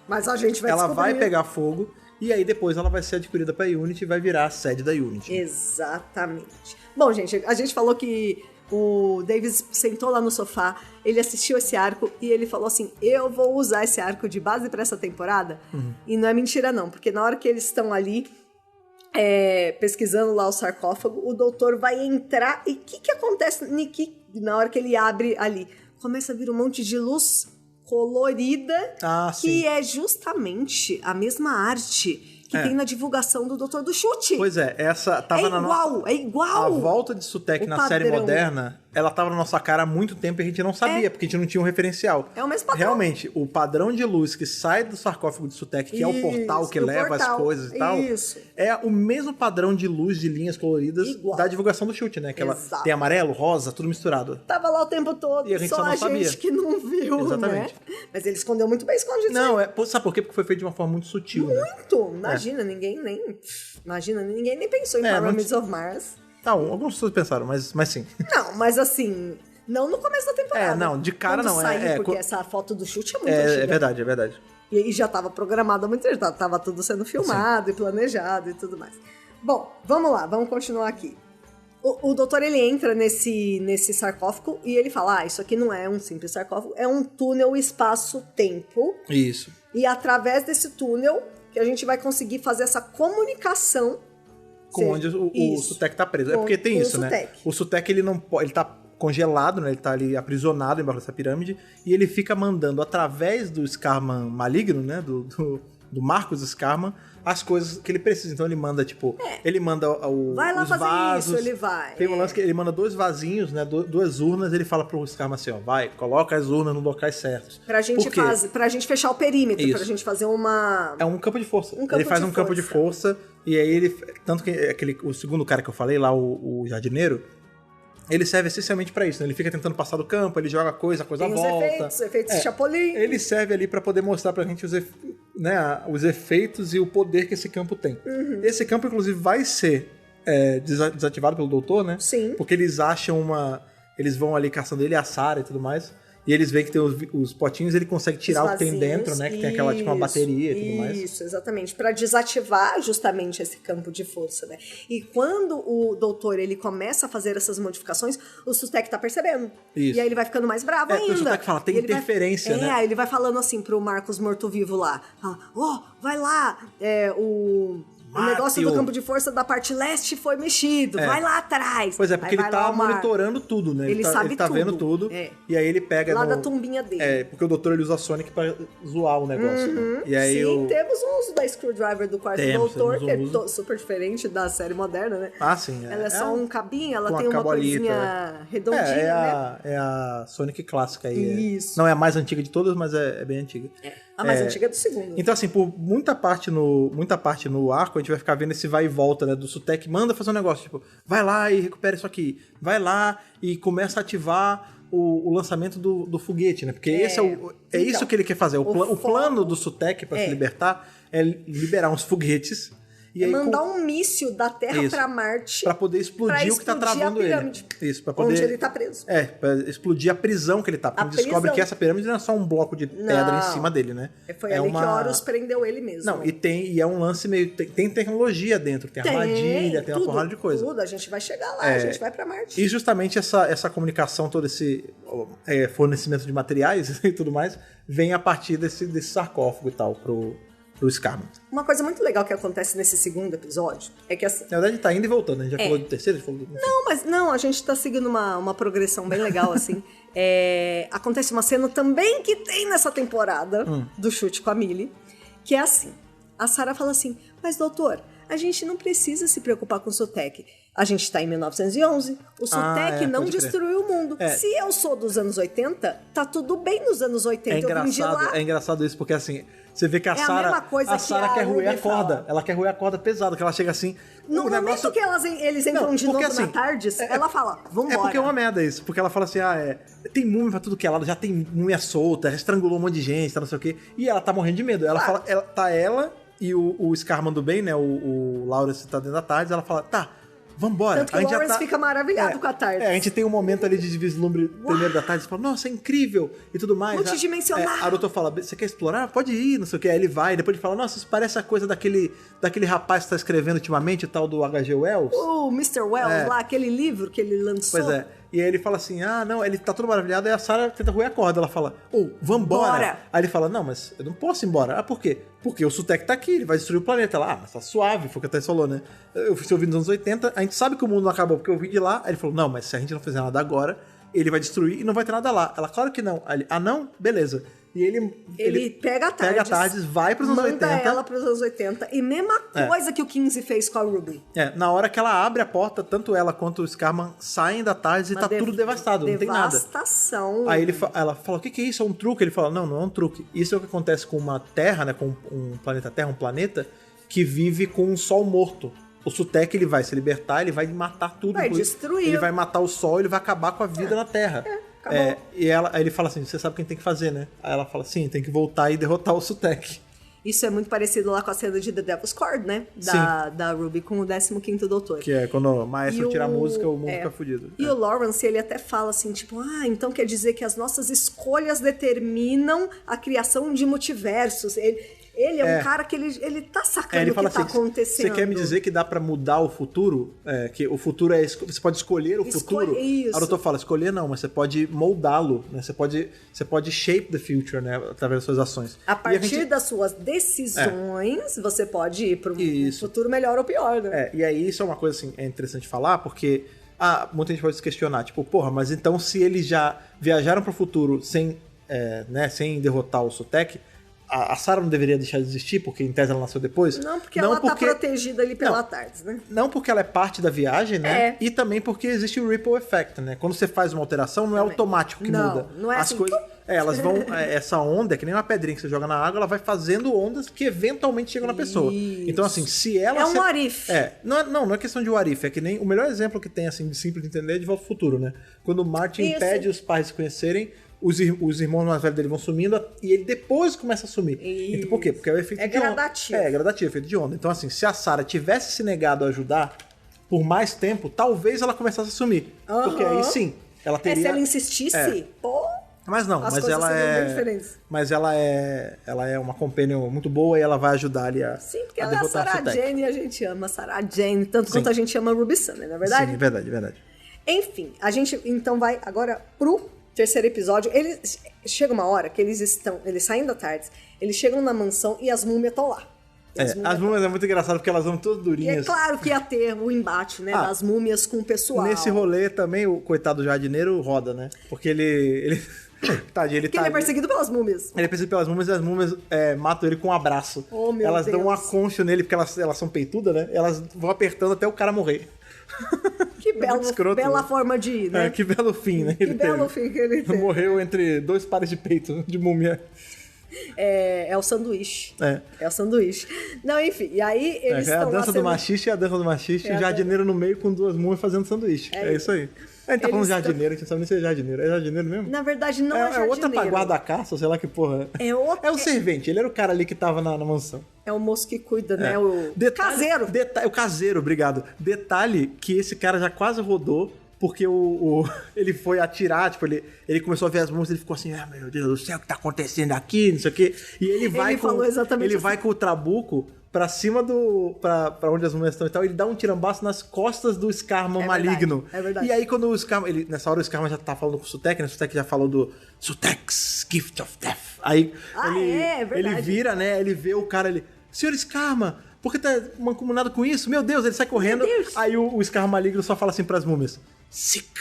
Mas a gente vai descobrir. Ela vai pegar fogo e aí depois ela vai ser adquirida pela Unity e vai virar a sede da Unity. Exatamente. Bom, gente, a gente falou que o Davis sentou lá no sofá, ele assistiu esse arco e ele falou assim, eu vou usar esse arco de base pra essa temporada. E não é mentira não, porque na hora que eles estão ali pesquisando lá o sarcófago, o doutor vai entrar e o que acontece na hora que ele abre ali? Começa a vir um monte de luz colorida, que é justamente a mesma arte que tem na divulgação do Doutor do Chute. Pois é, essa tava na nossa... É igual! A volta de Sutekh na série moderna, ela tava na nossa cara há muito tempo e a gente não sabia, porque a gente não tinha um referencial. É o mesmo padrão. Realmente, o padrão de luz que sai do sarcófago de Sutekh, que é o portal que leva as coisas e tal, é o mesmo padrão de luz de linhas coloridas da divulgação do Chute, né? Que ela tem amarelo, rosa, tudo misturado. Tava lá o tempo todo, e a gente só não sabia. Gente que não viu, exatamente. Né? Mas ele escondeu muito bem escondido. Não, sabe por quê? Porque foi feito de uma forma muito sutil. Muito! Né? Imagina, ninguém nem pensou em Pyramids of Mars. Não, algumas pessoas pensaram, mas sim. Não, mas assim, não no começo da temporada. Não, de cara quando não. Saiu, porque essa foto do Chute é muito antiga. É verdade. E já estava programado há muito tempo, tava tudo sendo filmado e planejado e tudo mais. Bom, vamos lá, vamos continuar aqui. O doutor, ele entra nesse sarcófago e ele fala, isso aqui não é um simples sarcófago, é um túnel espaço-tempo. Isso. E através desse túnel que a gente vai conseguir fazer essa comunicação com onde o Sutekh tá preso. É porque tem isso, né? O Sutekh, ele tá congelado, né? Ele tá ali aprisionado embaixo dessa pirâmide e ele fica mandando através do Scarman maligno, né? Do Marcos Scarman, as coisas que ele precisa. Então ele manda, ele manda vai lá os fazer vasos. Isso, ele vai. Tem um lance que ele manda 2 vasinhos, né? 2 urnas, ele fala pro Scarman assim, vai, coloca as urnas nos locais certos. Pra gente fechar o perímetro, pra gente fazer uma... É um campo de força. Ele faz um campo de força e aí ele... Tanto que o segundo cara que eu falei lá, o jardineiro, ele serve essencialmente pra isso, né? Ele fica tentando passar do campo, ele joga a coisa volta. Os efeitos Chapolin. Ele serve ali pra poder mostrar pra gente os efeitos e o poder que esse campo tem. Esse campo, inclusive, vai ser desativado pelo doutor, né? Sim. Porque eles acham eles vão ali caçando ele, a Sarah e tudo mais. E eles veem que tem os potinhos, ele consegue tirar o que tem dentro, né? Que tem aquela, uma bateria e tudo mais. Isso, exatamente. Pra desativar justamente esse campo de força, né? E quando o doutor, ele começa a fazer essas modificações, o Sutekh tá percebendo. Isso. E aí ele vai ficando mais bravo ainda. O Sutekh fala, tem interferência, né? Ele vai falando assim pro Marcos morto-vivo lá. Fala, vai lá, o negócio do campo de força da parte leste foi mexido. Vai lá atrás. Pois é, porque ele tá monitorando tudo, né? Ele sabe tudo. Vendo tudo. E aí ele pega... Lá da tumbinha dele. Porque o doutor, ele usa a Sonic pra zoar o negócio. Né? E aí temos um uso da Screwdriver do quarto do doutor, que é super diferente da série moderna, né? Sim. Ela é só um cabinho, ela tem uma coisinha redondinha, né? É a Sonic clássica aí. Isso. Não é a mais antiga de todas, mas é bem antiga. A mais antiga é do segundo. Então, assim, por muita parte no arco, a gente vai ficar vendo esse vai e volta, né? Do Sutekh, manda fazer um negócio, vai lá e recupera isso aqui. Vai lá e começa a ativar o lançamento do foguete, né? Porque esse isso que ele quer fazer. O plano do Sutekh pra se libertar é liberar uns foguetes. E aí, mandar um míssil da Terra pra Marte. Pra poder explodir o que tá travando ele. Isso, pra poder... Onde ele tá preso. Pra explodir a prisão que ele tá. Porque descobre que essa pirâmide não é só um bloco de pedra em cima dele, né? Foi ali que Horus prendeu ele mesmo. Não, e é um lance meio... Tem tecnologia dentro, tem armadilha, tem uma porrada de coisa. Tudo, a gente vai chegar lá, a gente vai pra Marte. E justamente essa comunicação, todo esse fornecimento de materiais e tudo mais, vem a partir desse sarcófago e tal, pro Scarman. Uma coisa muito legal que acontece nesse segundo episódio é que... Na verdade, tá indo e voltando. A gente já falou do terceiro, Não, a gente tá seguindo uma progressão bem legal, assim. Acontece uma cena também que tem nessa temporada do Chute com a Millie, que é assim. A Sarah fala assim, mas doutor, a gente não precisa se preocupar com o Sutekh. A gente tá em 1911, o Sutekh não destruiu o mundo. Se eu sou dos anos 80, tá tudo bem nos anos 80. Eu vim de lá. É engraçado isso, porque assim... Você vê que a Sarah quer roer a corda. Ela quer roer a corda pesada, que ela chega assim... No momento que eles entram de novo na Tardes, ela fala, vambora. É porque é uma merda isso. Porque ela fala assim, tem múmia pra tudo que é lado, já tem múmia solta, estrangulou um monte de gente, não sei o quê. E ela tá morrendo de medo. Ela fala, ela E o Scar do bem, né? O Lawrence tá dentro da TARDIS, ela fala, tá, vambora. Tanto que o Lawrence fica maravilhado com a TARDIS. A gente tem um momento ali de vislumbre primeiro da TARDIS, fala, nossa, é incrível, e tudo mais. Multidimensional. A doutora fala, você quer explorar? Pode ir, não sei o que. Aí ele vai, depois ele fala, nossa, isso parece a coisa daquele rapaz que tá escrevendo ultimamente, o tal do H.G. Wells. O Mr. Wells lá, aquele livro que ele lançou. Pois é. E aí ele fala assim, não, ele tá todo maravilhado, aí a Sarah tenta roer a corda, ela fala, vambora. Bora. Aí ele fala, não, mas eu não posso ir embora. Por quê? Porque o Sutekh tá aqui, ele vai destruir o planeta. Ela, mas tá suave, foi o que a Thais falou, né? Eu fui ouvindo nos anos 80, a gente sabe que o mundo não acabou porque eu vim de lá. Aí ele falou, não, mas se a gente não fizer nada agora, ele vai destruir e não vai ter nada lá. Ela, claro que não. Aí ele, não, beleza. E ele pega a TARDIS, vai pros anos 80. Manda ela pros anos 80. E mesma coisa que o Kinsey fez com a Ruby. Na hora que ela abre a porta, tanto ela quanto o Scarman saem da TARDIS e tá tudo devastado, não tem nada. Devastação. Aí ela fala, o que é isso? É um truque? Ele fala, não é um truque. Isso é o que acontece com uma Terra, né? Com um planeta Terra, um planeta que vive com um sol morto. O Sutekh, ele vai se libertar, ele vai matar tudo. Vai destruir. Ele vai matar o sol, ele vai acabar com a vida na Terra. E aí ele fala assim, você sabe o que a gente tem que fazer, né? Aí ela fala, sim, tem que voltar e derrotar o Sutekh. Isso é muito parecido lá com a cena de The Devil's Cord, né? Da Ruby com o 15º Doutor. Que é quando o maestro tira a música, o mundo fica fudido. E o Lawrence, ele até fala assim, tipo, então quer dizer que as nossas escolhas determinam a criação de multiversos. Ele é um cara que ele tá sacando o que tá acontecendo. Você quer me dizer que dá pra mudar o futuro? Que o futuro você pode escolher o futuro? Isso. A doutora fala, escolher não, mas você pode moldá-lo, né? Você pode shape the future, né? Através das suas ações. A partir das suas decisões, você pode ir para um futuro melhor ou pior, né? E aí isso é uma coisa assim, é interessante falar, porque muita gente pode se questionar, tipo, porra, mas então se eles já viajaram pro futuro sem derrotar o Sutekh, a Sarah não deveria deixar de existir, porque em tese ela nasceu depois? Não, porque ela tá protegida ali pela TARDIS, né? Não porque ela é parte da viagem, né? E também porque existe o ripple effect, né? Quando você faz uma alteração, não é automático que muda. Não é as assim. Coisas, elas vão... essa onda, é que nem uma pedrinha que você joga na água, ela vai fazendo ondas que eventualmente chegam na pessoa. Então, assim, se ela... É um what if. Não é questão de what if, é que nem... O melhor exemplo que tem, assim, de simples de entender é de Volta ao Futuro, né? Quando o Martin impede os pais de se conhecerem, os irmãos mais velhos dele vão sumindo e ele depois começa a sumir. Então, por quê? Porque é o efeito de gradativo. onda. É gradativo, efeito de onda. Então, assim, se a Sarah tivesse se negado a ajudar por mais tempo, talvez ela começasse a sumir. Porque aí sim, ela teria... Se ela insistisse, Mas não, mas ela é uma companion muito boa e ela vai ajudar ali a Sim, porque ela é a Sarah Jane e a gente ama a Sarah Jane, tanto quanto a gente ama a Ruby Summer, não é verdade? Sim, verdade. Enfim, a gente então vai agora pro terceiro episódio. Chega uma hora que eles saem da TARDIS, eles chegam na mansão e as múmias estão lá. As múmias é muito engraçado porque elas vão todas durinhas. E é claro que ia ter o embate, né, das múmias com o pessoal. Nesse rolê também o coitado do jardineiro roda, né? Porque ele tadinho, ele é perseguido pelas múmias. Ele é perseguido pelas múmias e as múmias matam ele com um abraço. Oh, meu elas Deus. dão um aconcho nele, porque elas são peitudas, né? Elas vão apertando até o cara morrer. Que bela forma de ir, né? Que belo fim, né? Que belo fim que ele teve. Morreu entre 2 pares de peito de múmia. É o sanduíche. É o sanduíche. Não, enfim, e aí eles estão lá... A dança do machiste e o jardineiro no meio com 2 múmias fazendo sanduíche. É isso aí. A gente tá falando jardineiro, a gente não sabe nem se é jardineiro. É jardineiro mesmo? Na verdade, não é jardineiro. É outra pra guarda-caça, sei lá que porra. É o servente, ele era o cara ali que tava na mansão. É o moço que cuida, né? O caseiro. O caseiro, obrigado. Detalhe que esse cara já quase rodou, porque ele foi atirar, tipo, ele começou a ver as músicas, ele ficou assim, meu Deus do céu, o que tá acontecendo aqui, não sei o quê. E ele vai vai com o trabuco pra cima pra onde as múmias estão e tal, ele dá um tirambaço nas costas do Scarman maligno. É verdade. E aí quando o Scarman, nessa hora o Scarman já tá falando com o Sutekh, né? O Sutekh já falou do Sutekh's Gift of Death. Aí ele vira, né? Ele vê o cara, Senhor Scarman, por que tá mancomunado com isso? Meu Deus, ele sai correndo. Aí o Scarman maligno só fala assim pras múmias, seek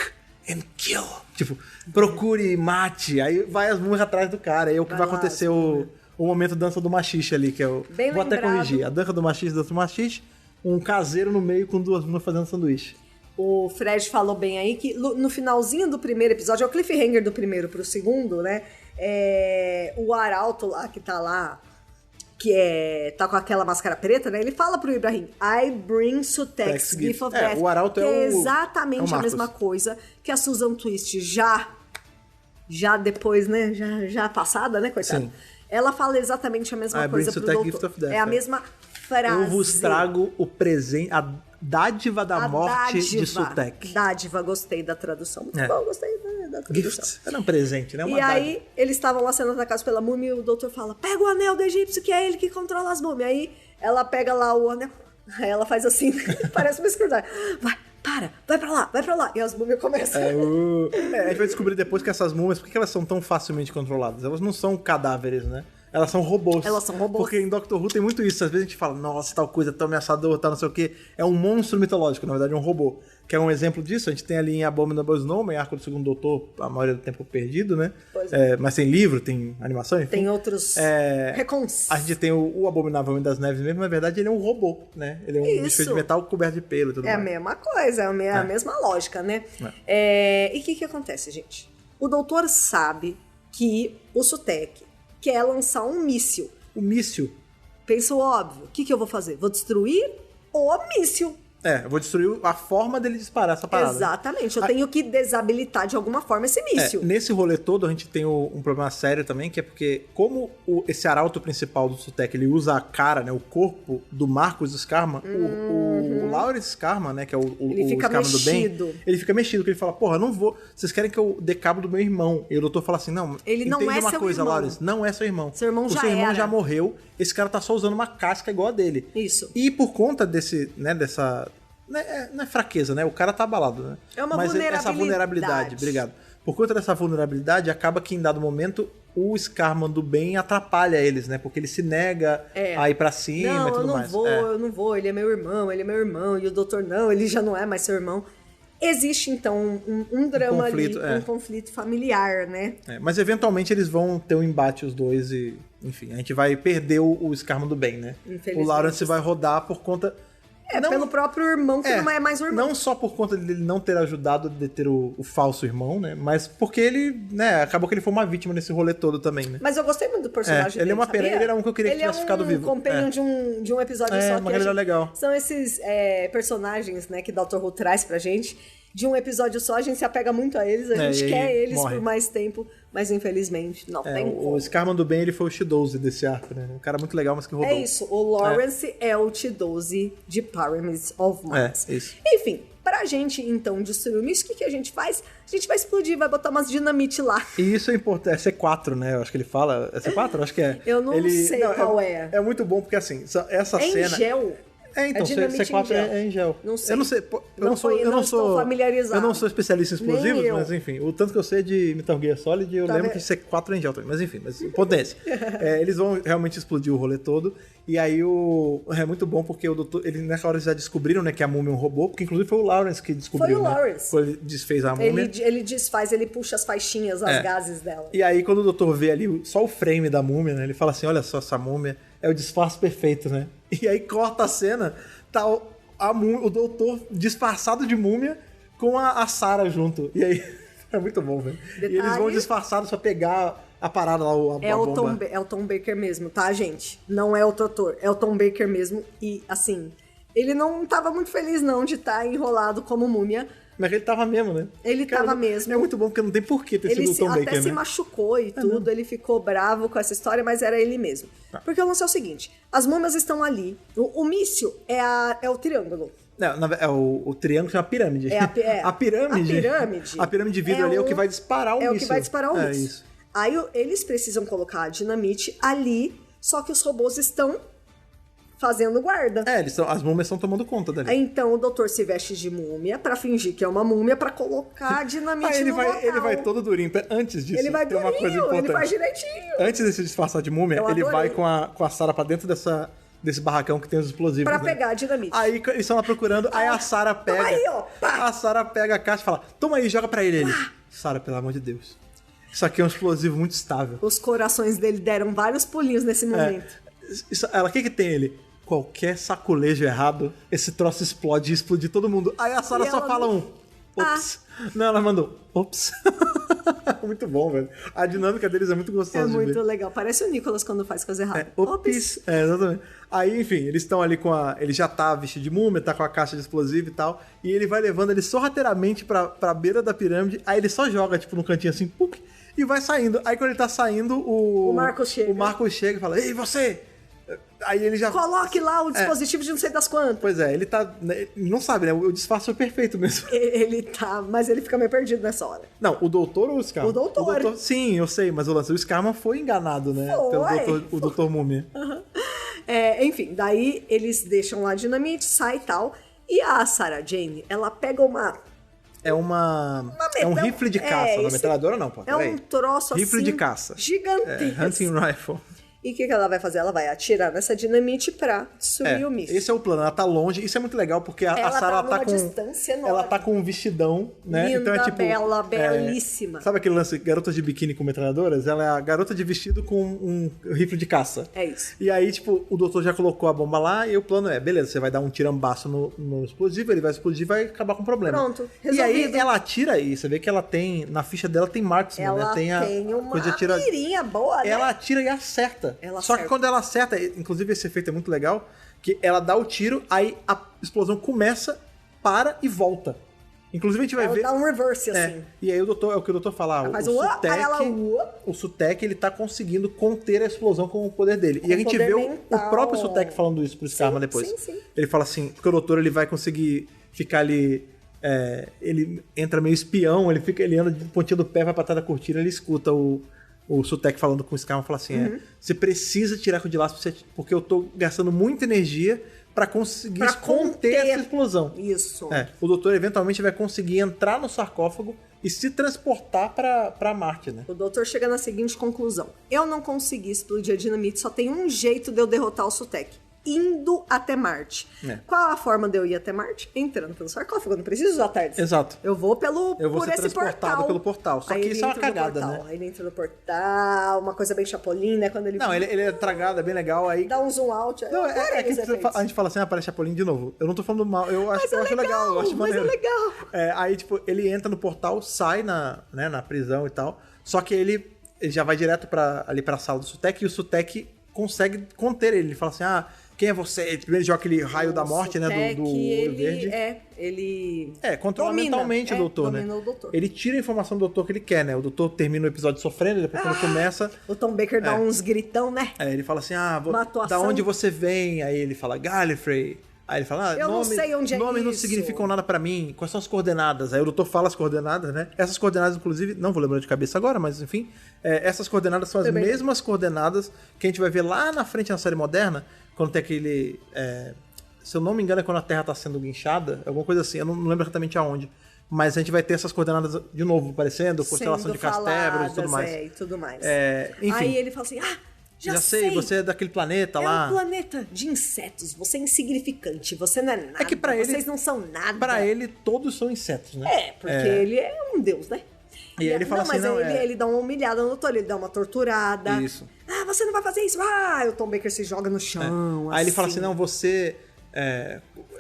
and kill. Tipo, procure e mate. Aí vai as múmias atrás do cara. Aí é o que vai acontecer o momento dança do machixe ali, que é o... Bem Vou lembrado. até corrigir. A dança do machixe, um caseiro no meio com 2 múmias fazendo sanduíche. O Fred falou bem aí que no finalzinho do primeiro episódio, é o cliffhanger do primeiro pro segundo, né? O Arauto lá, que tá lá, tá com aquela máscara preta, né? Ele fala pro Ibrahim, I bring Sutekh's Gift of Death. O Arauto que é exatamente a mesma coisa que a Susan Twist já depois, né? Já passada, né, coitada? Sim. Ela fala exatamente a mesma coisa pro doutor. Gift of Death, é a mesma frase. Eu vos trago o presente, a dádiva da morte de Sutekh. Dádiva, gostei da tradução. Muito bom, gostei da tradução. Gift, era um presente, né? Uma dádiva. Aí, eles estavam lá sendo atacados pela múmia e o doutor fala, pega o anel do egípcio, que é ele que controla as múmias. Aí, ela pega lá o anel, aí ela faz assim, parece uma escurdar. Vai pra lá. E as múmias começam. A gente vai descobrir depois que essas múmias, por que elas são tão facilmente controladas? Elas não são cadáveres, né? Elas são robôs. Porque em Doctor Who tem muito isso. Às vezes a gente fala, nossa, tal coisa tão ameaçador, tal não sei o quê. É um monstro mitológico, na verdade é um robô. Que é um exemplo disso. A gente tem ali em Abominable Snowman, Arco do Segundo Doutor, a maioria do tempo perdido, né? Mas tem livro, tem animação, enfim. Tem outros recons. A gente tem o Abominável Homem das Neves mesmo, na verdade ele é um robô, né? Ele é um bicho de metal coberto de pelo e tudo mais. É a mesma coisa, a mesma lógica, né? E o que acontece, gente? O doutor sabe que o Sutekh quer lançar um míssil. O míssil? Pensa o óbvio. O que eu vou fazer? Vou destruir o míssil. Eu vou destruir a forma dele disparar essa parada. Exatamente. Eu tenho que desabilitar de alguma forma esse míssil. Nesse rolê todo, a gente tem um problema sério também, que é porque, como esse arauto principal do Sutekh, ele usa a cara, né, o corpo do Marcus Scarman, o Lawrence Scarman, né, que é o Scarman do bem, ele fica mexido, porque ele fala, porra, não vou... Vocês querem que eu dê cabo do meu irmão? E o doutor fala assim, não, ele não é uma seu coisa, irmão. Lawrence, não é seu irmão. Seu irmão seu irmão já morreu, esse cara tá só usando uma casca igual a dele. Isso. E por conta desse, né, dessa... Não é fraqueza, né? O cara tá abalado, né? É uma vulnerabilidade. Essa vulnerabilidade, obrigado. Por conta dessa vulnerabilidade, acaba que em dado momento o Scarman do bem atrapalha eles, né? Porque ele se nega a ir pra cima e tudo mais. Eu não vou, ele é meu irmão, e o doutor não, ele já não é mais seu irmão. Existe, então, um drama conflito, ali, um conflito familiar, né? Mas eventualmente eles vão ter um embate os dois e, enfim, a gente vai perder o Scarman do bem, né? O Lawrence vai rodar por conta... pelo próprio irmão, que não é mais o irmão. Não só por conta dele não ter ajudado a deter o falso irmão, né? Mas porque ele, né? Acabou que ele foi uma vítima nesse rolê todo também, né? Mas eu gostei muito do personagem dele, ele é uma pena, ele era um que eu queria que tivesse ficado vivo. Ele é um companion de um episódio só. Uma galera legal. São esses personagens, né, que Dr. Who traz pra gente. De um episódio só, a gente se apega muito a eles, a gente quer eles por mais tempo, mas infelizmente não tem como. O Scarman do bem, ele foi o T-12 desse arco, né? Um cara muito legal, mas que rodou. É isso, o Lawrence é o T-12 de Pyramids of Mars. Isso. Enfim, pra gente, então, destruir o míssil, o que a gente faz? A gente vai explodir, vai botar umas dinamite lá. E isso é importante, é C4, né? Eu acho que ele fala, é C4? Eu acho que é. Eu não sei qual é. É muito bom, porque assim, essa cena... em gel? Então, C4 é em gel. Não sei. Eu não sei. Eu não estou familiarizado. Eu não sou especialista em explosivos, mas enfim. O tanto que eu sei de Metal Gear Solid, eu lembro que C4 é em gel também. Mas enfim, potência. Eles vão realmente explodir o rolê todo. E aí é muito bom porque o doutor, ele nessa hora já descobriram, né, que a múmia é um robô, porque inclusive foi o Lawrence que descobriu. Foi o Lawrence. Quando ele desfez a múmia. Ele desfaz, ele puxa as faixinhas, as gases dela. E aí quando o doutor vê ali só o frame da múmia, né, ele fala assim, olha só essa múmia, é o disfarce perfeito, né? E aí corta a cena, tá o doutor disfarçado de múmia com a Sarah junto. E aí é muito bom, velho. E eles vão disfarçados pra pegar a parada lá, a bomba. É o Tom Baker mesmo, tá, gente? Não é o doutor, é o Tom Baker mesmo. E, assim, ele não tava muito feliz, não, de estar enrolado como múmia. Mas ele tava mesmo, né? Ele tava mesmo. É muito bom, porque não tem porquê ter sido o Tom Baker, né? Ele até se machucou e tudo, ele ficou bravo com essa história, mas era ele mesmo. Porque o lance é o seguinte, as múmias estão ali, o míssil é o triângulo. Não, o triângulo chama pirâmide. A pirâmide. A pirâmide de vidro ali é o que vai disparar o míssil. É o que vai disparar o míssil. Isso. Aí eles precisam colocar a dinamite ali, só que os robôs estão fazendo guarda. As múmias estão tomando conta dali. Aí, então o doutor se veste de múmia pra fingir que é uma múmia pra colocar a dinamite no local. Ele vai todo durinho. Antes disso, ele vai tem uma coisa importante. Ele faz direitinho. Antes de se disfarçar de múmia, ele vai com a Sarah pra dentro desse barracão que tem os explosivos. Pra pegar a dinamite. Aí eles estão lá procurando, aí a Sarah pega... Toma aí, ó. Pá. A Sarah pega a caixa e fala, toma aí, joga pra ele. Sarah, pelo amor de Deus. Isso aqui é um explosivo muito estável. Os corações dele deram vários pulinhos nesse momento. O que tem ele? Qualquer sacolejo errado, esse troço explode e explodir todo mundo. Aí a Sarah só fala ops. Não, ela mandou, ops. Muito bom, velho. A dinâmica deles é muito gostosa de ver. É muito legal. Parece o Nicolas quando faz coisa errada. Ops. Exatamente. Aí, enfim, eles estão ali ele já tá vestido de múmia, tá com a caixa de explosivo e tal, e ele vai levando ele sorrateiramente pra beira da pirâmide, aí ele só joga, tipo, no cantinho assim, puc, e vai saindo. Aí quando ele tá saindo, o Marcos chega. O Marcos chega e fala, ei, você! Aí ele já... Coloque lá o dispositivo de não sei das quantas. Pois é, ele tá... Não sabe, né? O disfarce foi perfeito mesmo. Ele tá... Mas ele fica meio perdido nessa hora. Não, o doutor ou o Scarman? O doutor. Sim, eu sei, mas o Scarman foi enganado, né? Pelo doutor Múmia. Uhum. Enfim, daí eles deixam lá a dinamite, sai e tal. E a Sarah Jane, ela pega uma... É um rifle de caça. Não, metralhadora não, pô. É um troço rifle assim... de caça. Gigantesco. Hunting rifle. E o que ela vai fazer? Ela vai atirar nessa dinamite pra destruir o míssil. Esse é o plano. Ela tá longe. Isso é muito legal, porque a Sarah tá com distância enorme. Ela tá com um vestidão, né? Linda, então é tipo, bela, belíssima. Sabe aquele lance garotas de biquíni com metralhadoras? Ela é a garota de vestido com um rifle de caça. É isso. E aí, tipo, o doutor já colocou a bomba lá e o plano é, beleza, você vai dar um tirambaço no explosivo, ele vai explodir e vai acabar com o problema. Pronto, resolvido. E aí ela atira e você vê que ela tem, na ficha dela tem marksman, ela né? tem uma mirinha boa, né? Ela atira e acerta. Só que quando ela acerta, inclusive esse efeito é muito legal, que ela dá o tiro, aí a explosão começa, para e volta. Inclusive a gente vai ver... Ela dá um reverse, assim. E aí é o que o doutor fala, o Sutek, ele tá conseguindo conter a explosão com o poder dele. E a gente vê o próprio Sutek falando isso pro Scarman depois. Sim. Ele fala assim, porque o doutor ele vai conseguir ficar ali... ele entra meio espião, ele anda de pontinha do pé, vai pra trás da cortina, ele escuta o Sutek falando com o Scarman, fala assim, você precisa tirar com o de laço, porque eu tô gastando muita energia pra conseguir conter essa explosão. Isso. O doutor eventualmente vai conseguir entrar no sarcófago e se transportar pra Marte, né? O doutor chega na seguinte conclusão. Eu não consegui explodir a dinamite, só tem um jeito de eu derrotar o Sutek. Indo até Marte. Qual a forma de eu ir até Marte? Entrando pelo sarcófago, eu não preciso usar tarde. Exato. Eu vou por esse portal. Pelo portal. Só que isso é uma cagada, né? Aí ele entra no portal, uma coisa bem Chapolin, né? Quando ele... Não, ele é tragado, é bem legal. Aí... Dá um zoom out. Não, a gente fala assim, parece Chapolin de novo. Eu não tô falando mal, eu acho legal. Eu acho maneiro. Mas é legal. Aí, tipo, ele entra no portal, sai na prisão e tal, só que ele já vai direto ali pra sala do Sutek, e o Sutek consegue conter ele. Ele fala assim, quem é você? Primeiro ele joga aquele raio da morte, né? Do olho verde. Ele controla mentalmente o doutor, né? O doutor. Ele tira a informação do doutor que ele quer, né? O doutor termina o episódio sofrendo, depois quando começa... O Tom Baker dá uns gritão, né? Ele fala assim, da onde você vem? Aí ele fala, Gallifrey. Aí ele fala, eu não sei onde é nomes isso. não significam nada pra mim. Quais são as coordenadas? Aí o doutor fala as coordenadas, né? Essas coordenadas, inclusive, não vou lembrar de cabeça agora, mas enfim, essas coordenadas são as mesmas coordenadas que a gente vai ver lá na frente na série moderna, quando tem aquele... se eu não me engano, é quando a Terra tá sendo guinchada, alguma coisa assim, eu não lembro exatamente aonde. Mas a gente vai ter essas coordenadas de novo aparecendo, constelação de Castéveros e tudo mais. E tudo mais. Enfim. Aí ele fala assim, já sei, você é daquele planeta lá. É um planeta de insetos, você é insignificante, você não é nada, que pra vocês não são nada. Pra ele, todos são insetos, né? Porque ele é um deus, né? E ele fala assim, ele dá uma humilhada no doutor, ele dá uma torturada. Isso. Você não vai fazer isso. O Tom Baker se joga no chão. Aí ele fala assim, não, você...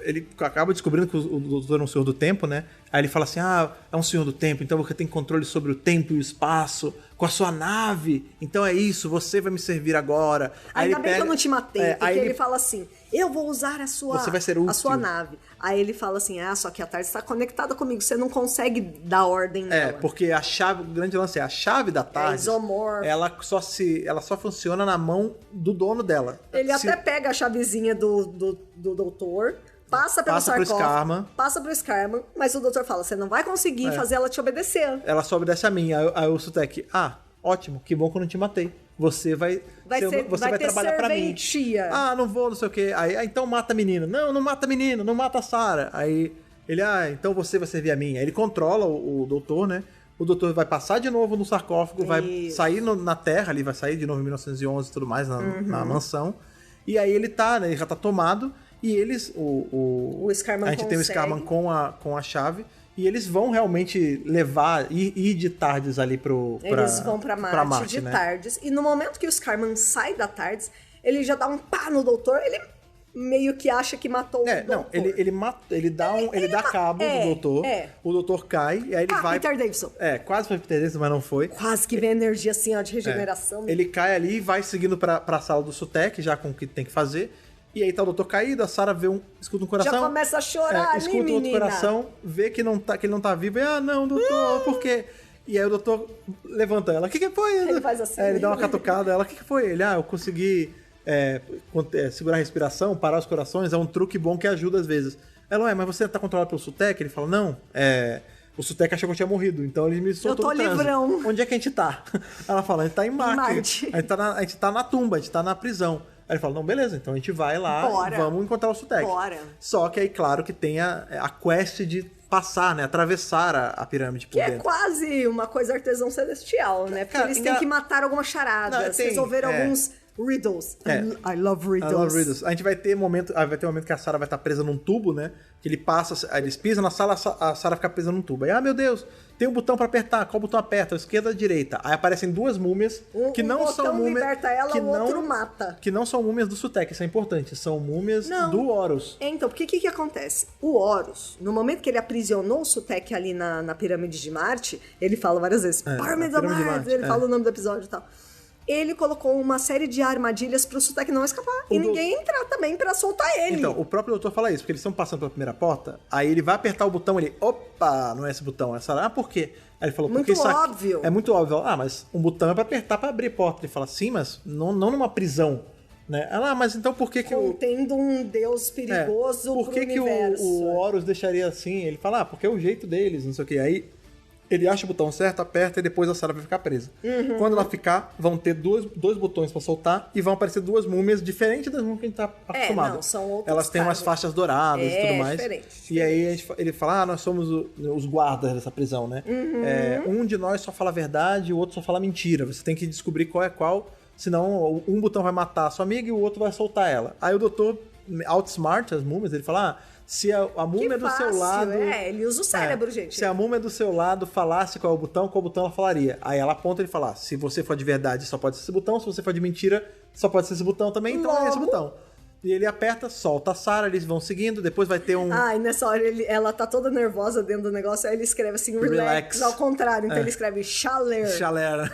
ele acaba descobrindo que o doutor é um senhor do tempo, né? Aí ele fala assim, é um senhor do tempo, então você tem controle sobre o tempo e o espaço com a sua nave. Então é isso, você vai me servir agora. Ainda bem que eu não te matei, porque ele fala assim, eu vou usar a sua nave. Aí ele fala assim, só que a TARDIS está conectada comigo, você não consegue dar ordem nela. Porque a chave, o grande lance a chave da TARDIS, ela só funciona na mão do dono dela. Ele até pega a chavezinha do doutor, passa pelo sarcófago, passa pro Scarman, mas o doutor fala, você não vai conseguir fazer ela te obedecer. Ela só obedece a mim. Aí o Sutek, ótimo, que bom que eu não te matei. Você vai trabalhar pra mim. Não vou, não sei o quê. Aí, então mata a menina. Não mata a menina, não mata a Sarah. Aí ele, então você vai servir a mim. Aí ele controla o doutor, né? O doutor vai passar de novo no sarcófago, vai sair na Terra, ali vai sair de novo em 1911 e tudo mais, na mansão. E aí ele ele já tá tomado. E eles, o Scarman a gente tem o Scarman com a chave, e eles vão realmente ir de TARDIS ali eles vão pra Marte de, né? TARDIS, e no momento que o Scarman sai da TARDIS, ele já dá um pá no doutor, ele meio que acha que matou o doutor. Não, ele dá cabo do doutor, o doutor cai, e aí ele vai... Peter Davison. Quase foi Peter Davison, mas não foi. Quase que vem energia assim, de regeneração. Ele cai ali e vai seguindo pra sala do Sutek, já com o que tem que fazer. E aí tá o doutor caído, a Sarah escuta um coração. Já começa a chorar ali, escuta outro coração, vê que ele não tá vivo. E, não, doutor, por quê? E aí o doutor levanta ela. O que foi? Ele faz assim. Ele dá uma catucada. Ela, o que foi? Ele, eu consegui segurar a respiração, parar os corações. É um truque bom que ajuda às vezes. Ela, mas você tá controlado pelo SUTEC? Ele fala, não, o SUTEC achou que eu tinha morrido. Então ele me soltou no trânsito. Livrão. Onde é que a gente tá? Ela fala, a gente tá em Marte. A gente tá na tumba, a gente tá na prisão. Aí ele fala, não, beleza, então a gente vai lá e vamos encontrar o SUTEC. Bora. Só que aí, claro, que tem a quest de passar, né? Atravessar a pirâmide por dentro. Que é quase uma coisa artesão celestial, né? Porque eles têm que matar algumas charadas, resolver alguns riddles. I love riddles. I love riddles. A gente vai ter um momento que a Sarah vai estar presa num tubo, né? Que eles pisam na sala, a Sarah fica presa num tubo. Aí, meu Deus, tem um botão pra apertar. Qual botão aperta? Esquerda ou direita? Aí aparecem duas múmias que não são múmias. Liberta ela, o outro mata. Que não são múmias do SUTEC, isso é importante. São múmias do Horus. Então, porque o que acontece? O Horus, no momento que ele aprisionou o SUTEC ali na pirâmide de Marte, ele fala várias vezes, Pirâmide de Marte, ele fala o nome do episódio e tal. Ele colocou uma série de armadilhas pro SUTEC não escapar. E ninguém entrar também pra soltar ele. Então, o próprio doutor fala isso, porque eles estão passando pela primeira porta, aí ele vai apertar o botão, opa, não é esse botão, é essa. Por quê? Aí ele falou, porque isso aqui óbvio. É muito óbvio. Mas um botão é pra apertar pra abrir porta. Ele fala, sim, mas não numa prisão. Né? Ela, mas então por que contendo um deus perigoso por que pro universo? O Horus deixaria assim? Ele fala, porque é o jeito deles, não sei o que. Aí ele acha o botão certo, aperta e depois a Sarah vai ficar presa. Quando ela ficar, vão ter dois botões pra soltar e vão aparecer duas múmias diferentes das múmias que a gente tá acostumado. Não, são outros Elas têm umas faixas douradas e tudo mais. Diferente. E aí ele fala, nós somos os guardas dessa prisão, né? Um de nós só fala a verdade e o outro só fala mentira. Você tem que descobrir qual é qual, senão um botão vai matar a sua amiga e o outro vai soltar ela. Aí o doutor outsmart as múmias, ele fala, se a múmia do seu lado... ele usa o cérebro, gente. Se a múmia do seu lado falasse qual botão ela falaria. Aí ela aponta e ele fala, se você for de verdade, só pode ser esse botão. Se você for de mentira, só pode ser esse botão também. Então é esse botão. E ele aperta, solta a Sarah, eles vão seguindo, depois vai ter um... e nessa hora ela tá toda nervosa dentro do negócio, aí ele escreve assim, relax, ao contrário. Então ele escreve chaler. Chaler.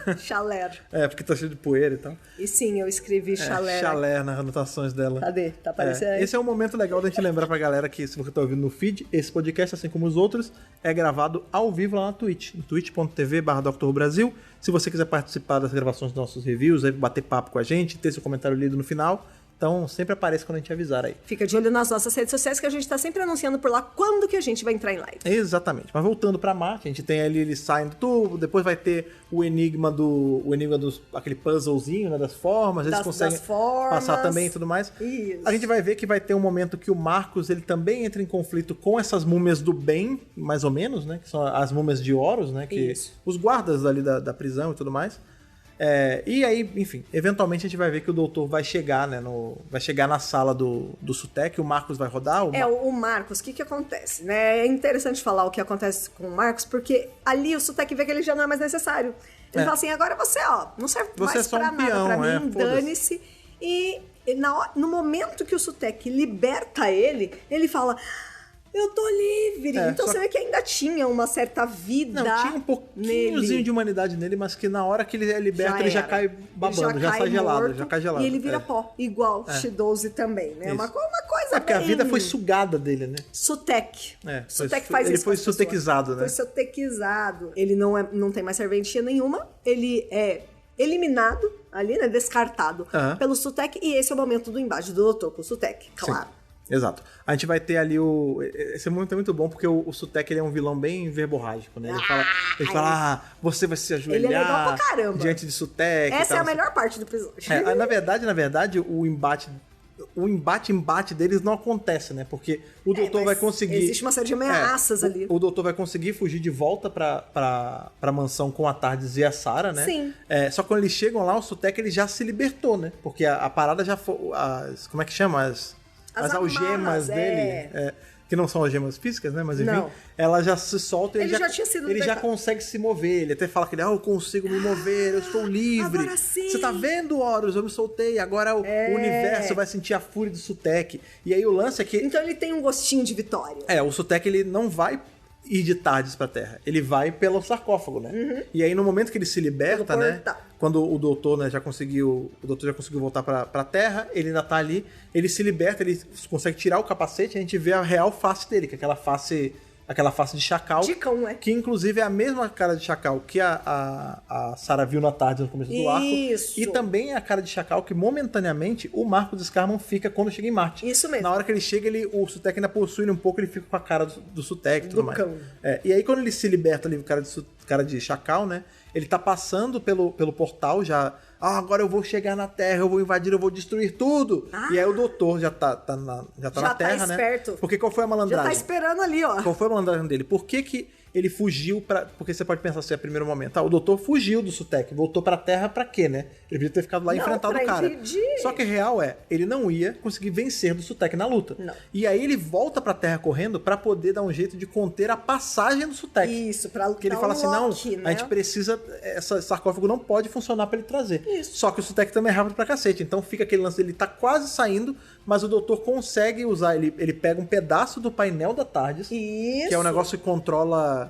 Porque tá cheio de poeira e tal. E sim, eu escrevi chaler. Chaler nas anotações dela. Cadê? Tá aparecendo aí? Esse é um momento legal da gente lembrar pra galera que, se você tá ouvindo no feed, esse podcast, assim como os outros, é gravado ao vivo lá na Twitch, em twitch.tv/DrWhoBrasil. Se você quiser participar das gravações dos nossos reviews, aí bater papo com a gente, ter seu comentário lido no final... Então, sempre aparece quando a gente avisar aí. Fica de olho nas nossas redes sociais, que a gente tá sempre anunciando por lá quando que a gente vai entrar em live. Exatamente. Mas voltando pra Marte, a gente tem ali eles saindo do tubo, depois vai ter o enigma dos aquele puzzlezinho, né, das formas, eles conseguem passar também e tudo mais. Isso. A gente vai ver que vai ter um momento que o Marcos, ele também entra em conflito com essas múmias do bem, mais ou menos, né, que são as múmias de Horus, né, que os guardas ali da prisão e tudo mais. E aí, enfim, eventualmente a gente vai ver que o doutor vai chegar, né, vai chegar na sala do SUTEC, o Marcos vai rodar. O Marcos, o que acontece, né? É interessante falar o que acontece com o Marcos, porque ali o SUTEC vê que ele já não é mais necessário. Ele fala assim, agora você, não serve mais pra nada pra mim, dane-se. E no momento que o SUTEC liberta ele fala... Eu tô livre. Então você vê que ainda tinha uma certa vida. Tinha um pouquinhozinho de humanidade nele, mas que na hora que ele é liberto, ele já cai babando, já sai gelado, já cai gelado. E ele vira pó, igual X-12 também, né? Uma coisa porque a vida foi sugada dele, né? SUTEC. SUTEC faz isso. Ele foi sutequizado, né? Foi sutequizado. Ele não tem mais serventia nenhuma. Ele é eliminado ali, né? Descartado pelo SUTEC. E esse é o momento do embate do doutor com o SUTEC, claro. Sim. Exato. A gente vai ter ali esse momento é muito bom, porque o SUTEC ele é um vilão bem verborrágico, né? Ele fala, você vai se ajoelhar ele é legal pra caramba. diante de SUTEC. Essa é a melhor parte do episódio. Na verdade, o embate deles não acontece, né? Porque o doutor vai conseguir... Existe uma série de ameaças ali. O doutor vai conseguir fugir de volta pra mansão com a Tardes e a Sarah, né? Sim. Só que quando eles chegam lá, o SUTEC ele já se libertou, né? Porque a parada já foi... como é que chama? As algemas dele, que não são algemas físicas, né? Mas enfim, ela já se solta e ele já consegue se mover. Ele até fala que eu consigo me mover, eu estou livre. Agora sim. Você tá vendo, Horus? Eu me soltei. Agora o universo vai sentir a fúria do SUTEC. E aí o lance é que... Então ele tem um gostinho de vitória. O SUTEC ele não vai ir de Tardes pra Terra. Ele vai pelo sarcófago, né? E aí no momento que ele se liberta, né? Quando o doutor, né, já conseguiu voltar pra Terra, ele ainda tá ali, ele se liberta, ele consegue tirar o capacete, a gente vê a real face dele, que é aquela face aquela face de chacal. De cão, né? Que inclusive é a mesma cara de chacal que a Sarah viu na tarde no começo do arco. Isso. E também é a cara de chacal que momentaneamente o Marcos Scarman fica quando chega em Marte. Isso mesmo. Na hora que ele chega, o Sutekh ainda possui ele um pouco, ele fica com a cara do Sutekh e tudo mais. Cão. E aí quando ele se liberta ali, o cara de chacal, né? Ele tá passando pelo portal já. Agora eu vou chegar na Terra, eu vou invadir, eu vou destruir tudo. E aí o doutor já tá na Terra, esperto. né? Porque qual foi a malandragem? Já tá esperando ali, ó. Qual foi a malandragem dele? Por que ele fugiu pra... Porque você pode pensar assim, a primeiro momento. O doutor fugiu do Sutekh, voltou pra Terra pra quê, né? Ele podia ter ficado lá e enfrentado o cara. Só que a real ele não ia conseguir vencer do Sutekh na luta. Não. E aí ele volta pra Terra correndo pra poder dar um jeito de conter a passagem do Sutekh. Isso, pra Porque ele fala assim, Loki, não, a gente precisa... Esse sarcófago não pode funcionar pra ele trazer. Isso. Só que o Sutekh também é rápido pra cacete. Então fica aquele lance dele tá quase saindo, mas o doutor consegue usar... Ele pega um pedaço do painel da TARDIS. Isso. Que é um negócio que controla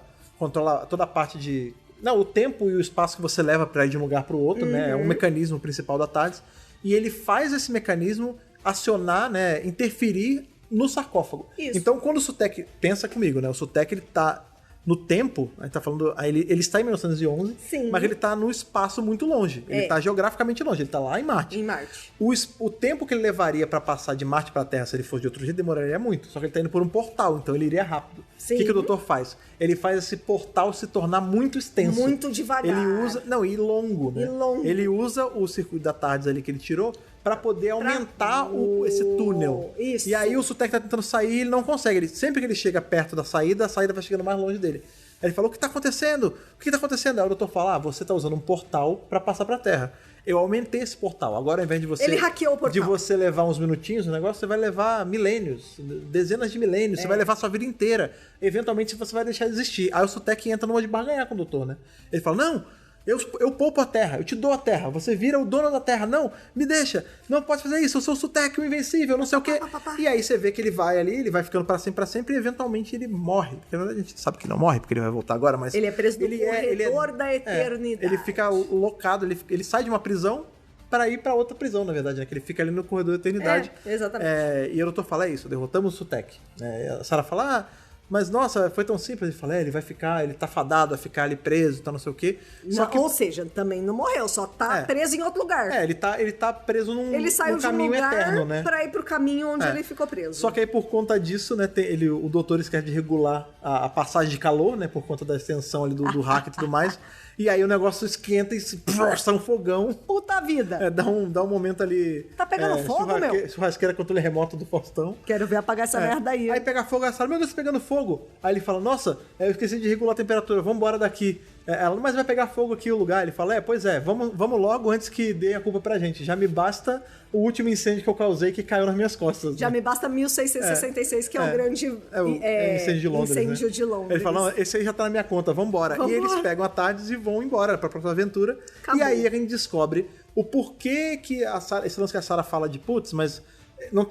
toda a parte de... Não, o tempo e o espaço que você leva pra ir de um lugar pro outro, né? É um mecanismo principal da TARDIS. E ele faz esse mecanismo acionar, né? Interferir no sarcófago. Isso. Então, quando o Sutekh... Pensa comigo, né? O Sutekh, ele tá... No tempo, a gente tá falando... Ele está em 1911, Sim. mas ele tá no espaço muito longe. Ele tá geograficamente longe, ele tá lá em Marte. Em Marte. O tempo que ele levaria pra passar de Marte pra Terra, se ele fosse de outro jeito, demoraria muito. Só que ele tá indo por um portal, então ele iria rápido. Sim. O que o doutor faz? Ele faz esse portal se tornar muito extenso. Muito devagar. Ele usa... Não, e longo, né? E longo. Ele usa o circuito da TARDIS ali que ele tirou pra poder aumentar esse túnel. Isso. E aí o Sutekh tá tentando sair e ele não consegue. Sempre que ele chega perto da saída, a saída vai chegando mais longe dele. Aí ele falou, o que tá acontecendo? O que tá acontecendo? Aí o doutor fala, você tá usando um portal pra passar pra Terra. Eu aumentei esse portal. Agora, ao invés de você... Ele hackeou o portal. De você levar uns minutinhos, o negócio, você vai levar milênios. Dezenas de milênios. Você vai levar sua vida inteira. Eventualmente, você vai deixar de existir. Aí o Sutekh entra numa de barganhar com o doutor, né? Ele fala, não... Eu poupo a Terra, eu te dou a Terra, você vira o dono da Terra. Não, me deixa, não pode fazer isso, eu sou o Sutekh, o invencível, não sei o quê. E aí você vê que ele vai ali, ele vai ficando pra sempre e eventualmente ele morre. Porque a gente sabe que não morre, porque ele vai voltar agora, mas... Ele é preso no corredor da eternidade. Ele fica locado, ele sai de uma prisão para ir pra outra prisão, na verdade, né? Que ele fica ali no corredor da eternidade. Exatamente. E o doutor fala isso, derrotamos o Sutekh. A Sarah fala, mas nossa, foi tão simples. Ele fala, ele vai ficar, ele tá fadado a ficar ali preso, tá não sei o quê. Ou seja, também não morreu, só tá preso em outro lugar. Ele tá preso num Ele saiu de um caminho lugar eterno, né? pra ir pro caminho onde ele ficou preso. Só que aí por conta disso, né, o doutor esquece de regular a passagem de calor, né, por conta da extensão ali do hack e tudo mais. E aí o negócio esquenta e sai um fogão. Puta vida! Dá um momento ali... Tá pegando fogo, meu? Churrasqueira controle remoto do Faustão. Quero ver apagar essa merda aí. Aí pega fogo, ela fala, meu Deus, tá pegando fogo. Aí ele fala, nossa, eu esqueci de regular a temperatura, vamos embora daqui. Ela, mas vai pegar fogo aqui o lugar. Ele fala, pois é, vamos logo antes que dê a culpa pra gente. Já me basta o último incêndio que eu causei que caiu nas minhas costas. Já me basta 1666, que é o grande incêndio de Londres. Incêndio de Londres. Ele fala, não, esse aí já tá na minha conta, vambora. E eles pegam a TARDIS e vão embora pra próxima aventura. Acabou. E aí a gente descobre o porquê que esse lance que a Sarah fala de putz, mas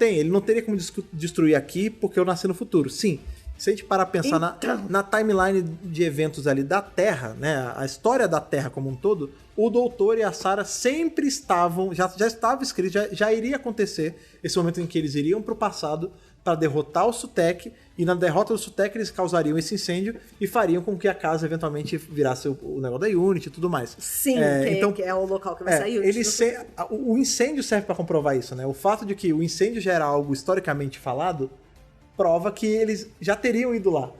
ele não teria como destruir aqui porque eu nasci no futuro. Sim. Se a gente parar pra pensar na timeline de eventos ali da Terra, né, a história da Terra como um todo, o Doutor e a Sarah sempre estavam, já estava escrito, já iria acontecer esse momento em que eles iriam pro passado para derrotar o Sutekh, e na derrota do Sutekh eles causariam esse incêndio e fariam com que a casa eventualmente virasse o negócio da Unity e tudo mais. Sim, que é o local que vai sair. O incêndio serve para comprovar isso, né? O fato de que o incêndio já era algo historicamente falado prova que eles já teriam ido lá.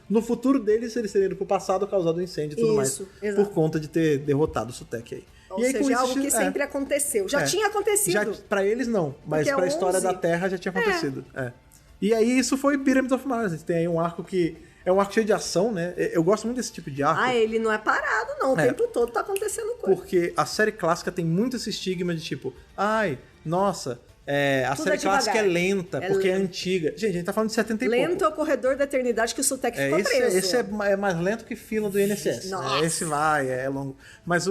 No futuro deles, eles teriam ido pro passado, causado um incêndio e tudo mais. Exato. Por conta de ter derrotado o Sutekh aí. Ou seja, é algo que sempre aconteceu. Já tinha acontecido. Pra eles não, mas pra história da Terra já tinha acontecido. E aí isso foi Pyramids of Mars. A gente tem aí um arco que... É um arco cheio de ação, né? Eu gosto muito desse tipo de arco. Ele não é parado, não. O tempo todo tá acontecendo coisa. Porque a série clássica tem muito esse estigma de tipo... nossa... a série clássica é lenta, porque é antiga. Gente, a gente tá falando de 70 e pouco. Lento é o corredor da eternidade que o Sutekh ficou preso. Esse é mais lento que fila do INSS. Nossa. Esse é longo. Mas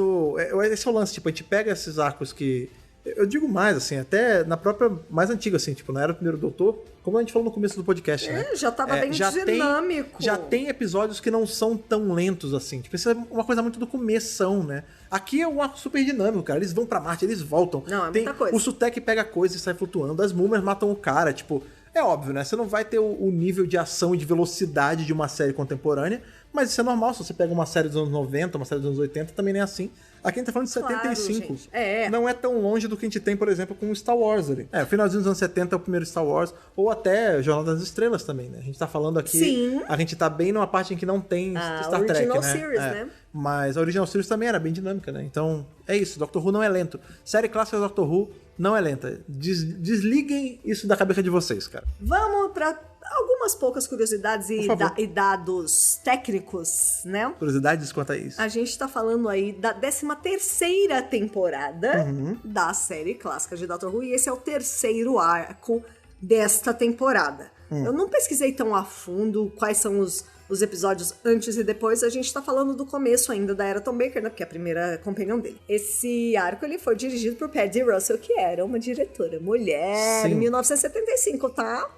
esse é o lance, tipo, a gente pega esses arcos que... Eu digo mais, assim, até na própria... Mais antiga, assim, tipo, na Era do Primeiro Doutor, como a gente falou no começo do podcast, né? Já tava bem dinâmico. Já tem episódios que não são tão lentos, assim. Tipo, isso é uma coisa muito do começão, né? Aqui é um arco super dinâmico, cara. Eles vão pra Marte, eles voltam. Não, é muita coisa. O Sutekh pega coisa e sai flutuando. As múmias matam o cara, tipo... É óbvio, né? Você não vai ter o nível de ação e de velocidade de uma série contemporânea, mas isso é normal. Se você pega uma série dos anos 90, uma série dos anos 80, também nem é assim. Aqui a gente tá falando de 75. Claro, não é tão longe do que a gente tem, por exemplo, com Star Wars ali. Finalzinho dos anos 70 é o primeiro Star Wars, ou até Jornada das Estrelas também, né? A gente tá falando aqui... Sim. A gente tá bem numa parte em que não tem Star Trek, né? Original Series, né? Mas a Original Series também era bem dinâmica, né? Então, é isso. Doctor Who não é lento. Série clássica do Doctor Who não é lenta. Desliguem isso da cabeça de vocês, cara. Vamos pra algumas poucas curiosidades e dados técnicos, né? Curiosidades quanto a isso. A gente tá falando aí da 13ª temporada da série clássica de Doctor Who, e esse é o terceiro arco desta temporada. Eu não pesquisei tão a fundo quais são os episódios antes e depois. A gente tá falando do começo ainda da era Tom Baker, né? Porque é a primeira companion dele. Esse arco, ele foi dirigido por Paddy Russell, que era uma diretora mulher, em 1975, tá?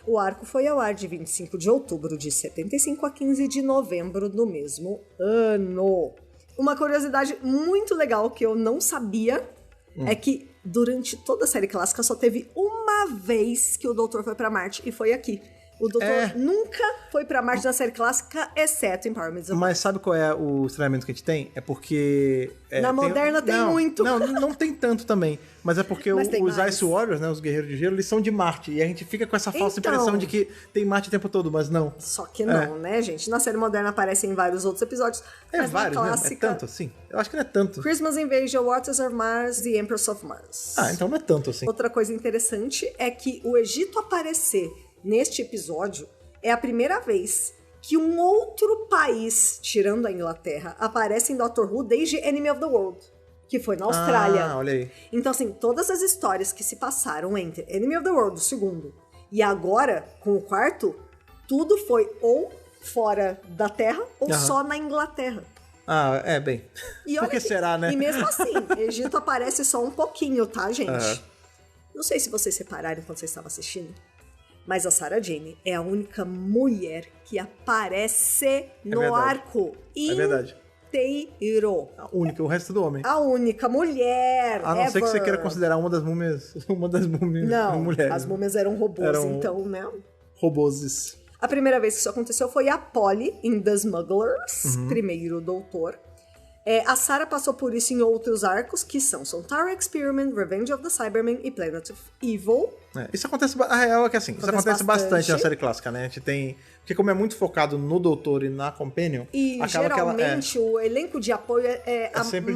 O arco foi ao ar de 25 de outubro de 75 a 15 de novembro do mesmo ano. Uma curiosidade muito legal que eu não sabia é que durante toda a série clássica só teve uma vez que o Doutor foi pra Marte, e foi aqui. O Doutor nunca foi pra Marte na série clássica, exceto em Power Meets the Mas sabe qual é o estranhamento que a gente tem? É porque... na moderna tem muito. Não tem tanto também. Mas é porque os Ice Warriors, né, os Guerreiros de Gelo, eles são de Marte. E a gente fica com essa falsa impressão de que tem Marte o tempo todo, mas não. Só que não, né, gente? Na série moderna aparecem em vários outros episódios. Mas vários, na clássica... né? É tanto assim? Eu acho que não é tanto. Christmas Invasion, Waters of Mars, The Empress of Mars. Então não é tanto assim. Outra coisa interessante é que o Egito aparecer neste episódio é a primeira vez que um outro país, tirando a Inglaterra, aparece em Doctor Who desde Enemy of the World, que foi na Austrália. Olha aí. Então, assim, todas as histórias que se passaram entre Enemy of the World, o segundo, e agora, com o quarto, tudo foi ou fora da Terra ou só na Inglaterra. Bem. E por que será, né? E mesmo assim, Egito aparece só um pouquinho, tá, gente? Não sei se vocês repararam enquanto vocês estavam assistindo, mas a Sarah Jane é a única mulher que aparece no arco inteiro. A única, o resto do homem. A única mulher. A não ser que você queira considerar uma das múmias não, mulheres. As múmias eram robôs, então, né? Robôs. A primeira vez que isso aconteceu foi a Polly em The Smugglers, primeiro doutor. A Sarah passou por isso em outros arcos, que são Sontaran Experiment, Revenge of the Cybermen e Planet of Evil. Isso acontece... A real é que assim, isso acontece bastante na série clássica, né? A gente tem... Porque como é muito focado no doutor e na Companion... E geralmente o elenco de apoio é sempre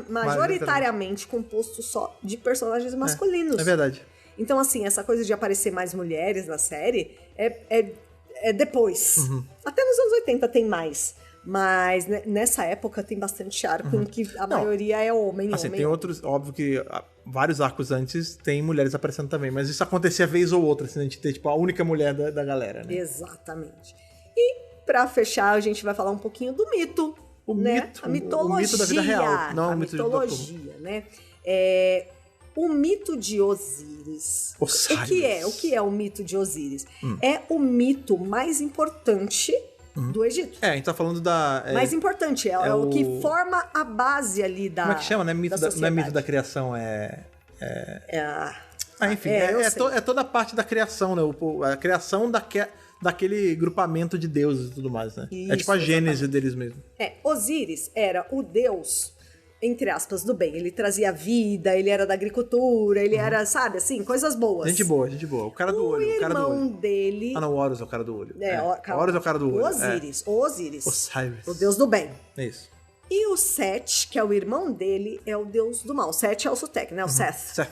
majoritariamente composto só de personagens masculinos. É verdade. Então, assim, essa coisa de aparecer mais mulheres na série é depois. Até nos anos 80 tem mais. Mas nessa época tem bastante arco em que a maioria é homem. Tem outros, óbvio que vários arcos antes tem mulheres aparecendo também, mas isso acontecia vez ou outra, assim, a gente ter tipo a única mulher da galera, né? Exatamente. E pra fechar, a gente vai falar um pouquinho do mito. A mitologia. O mito da vida real, não o mito mitologia, né? O mito de Osíris. Osiris. O que é o mito de Osíris? É o mito mais importante do Egito. A gente tá falando da... mais importante, é o que forma a base ali da... Como é que chama, né? Não é mito da criação, enfim, é toda a parte da criação, né? A criação daquele grupamento de deuses e tudo mais, né? Isso, é tipo a gênese deles mesmo. Osíris era o deus, entre aspas, do bem. Ele trazia vida, ele era da agricultura, ele era, sabe, assim, coisas boas. Gente boa. O cara do olho. O irmão dele... não, o Horus é o cara do olho. Horus é o cara do olho. O Osíris. Osiris. O deus do bem. Isso. E o Seth, que é o irmão dele, é o deus do mal. Seth é o Sutek, né? O Seth.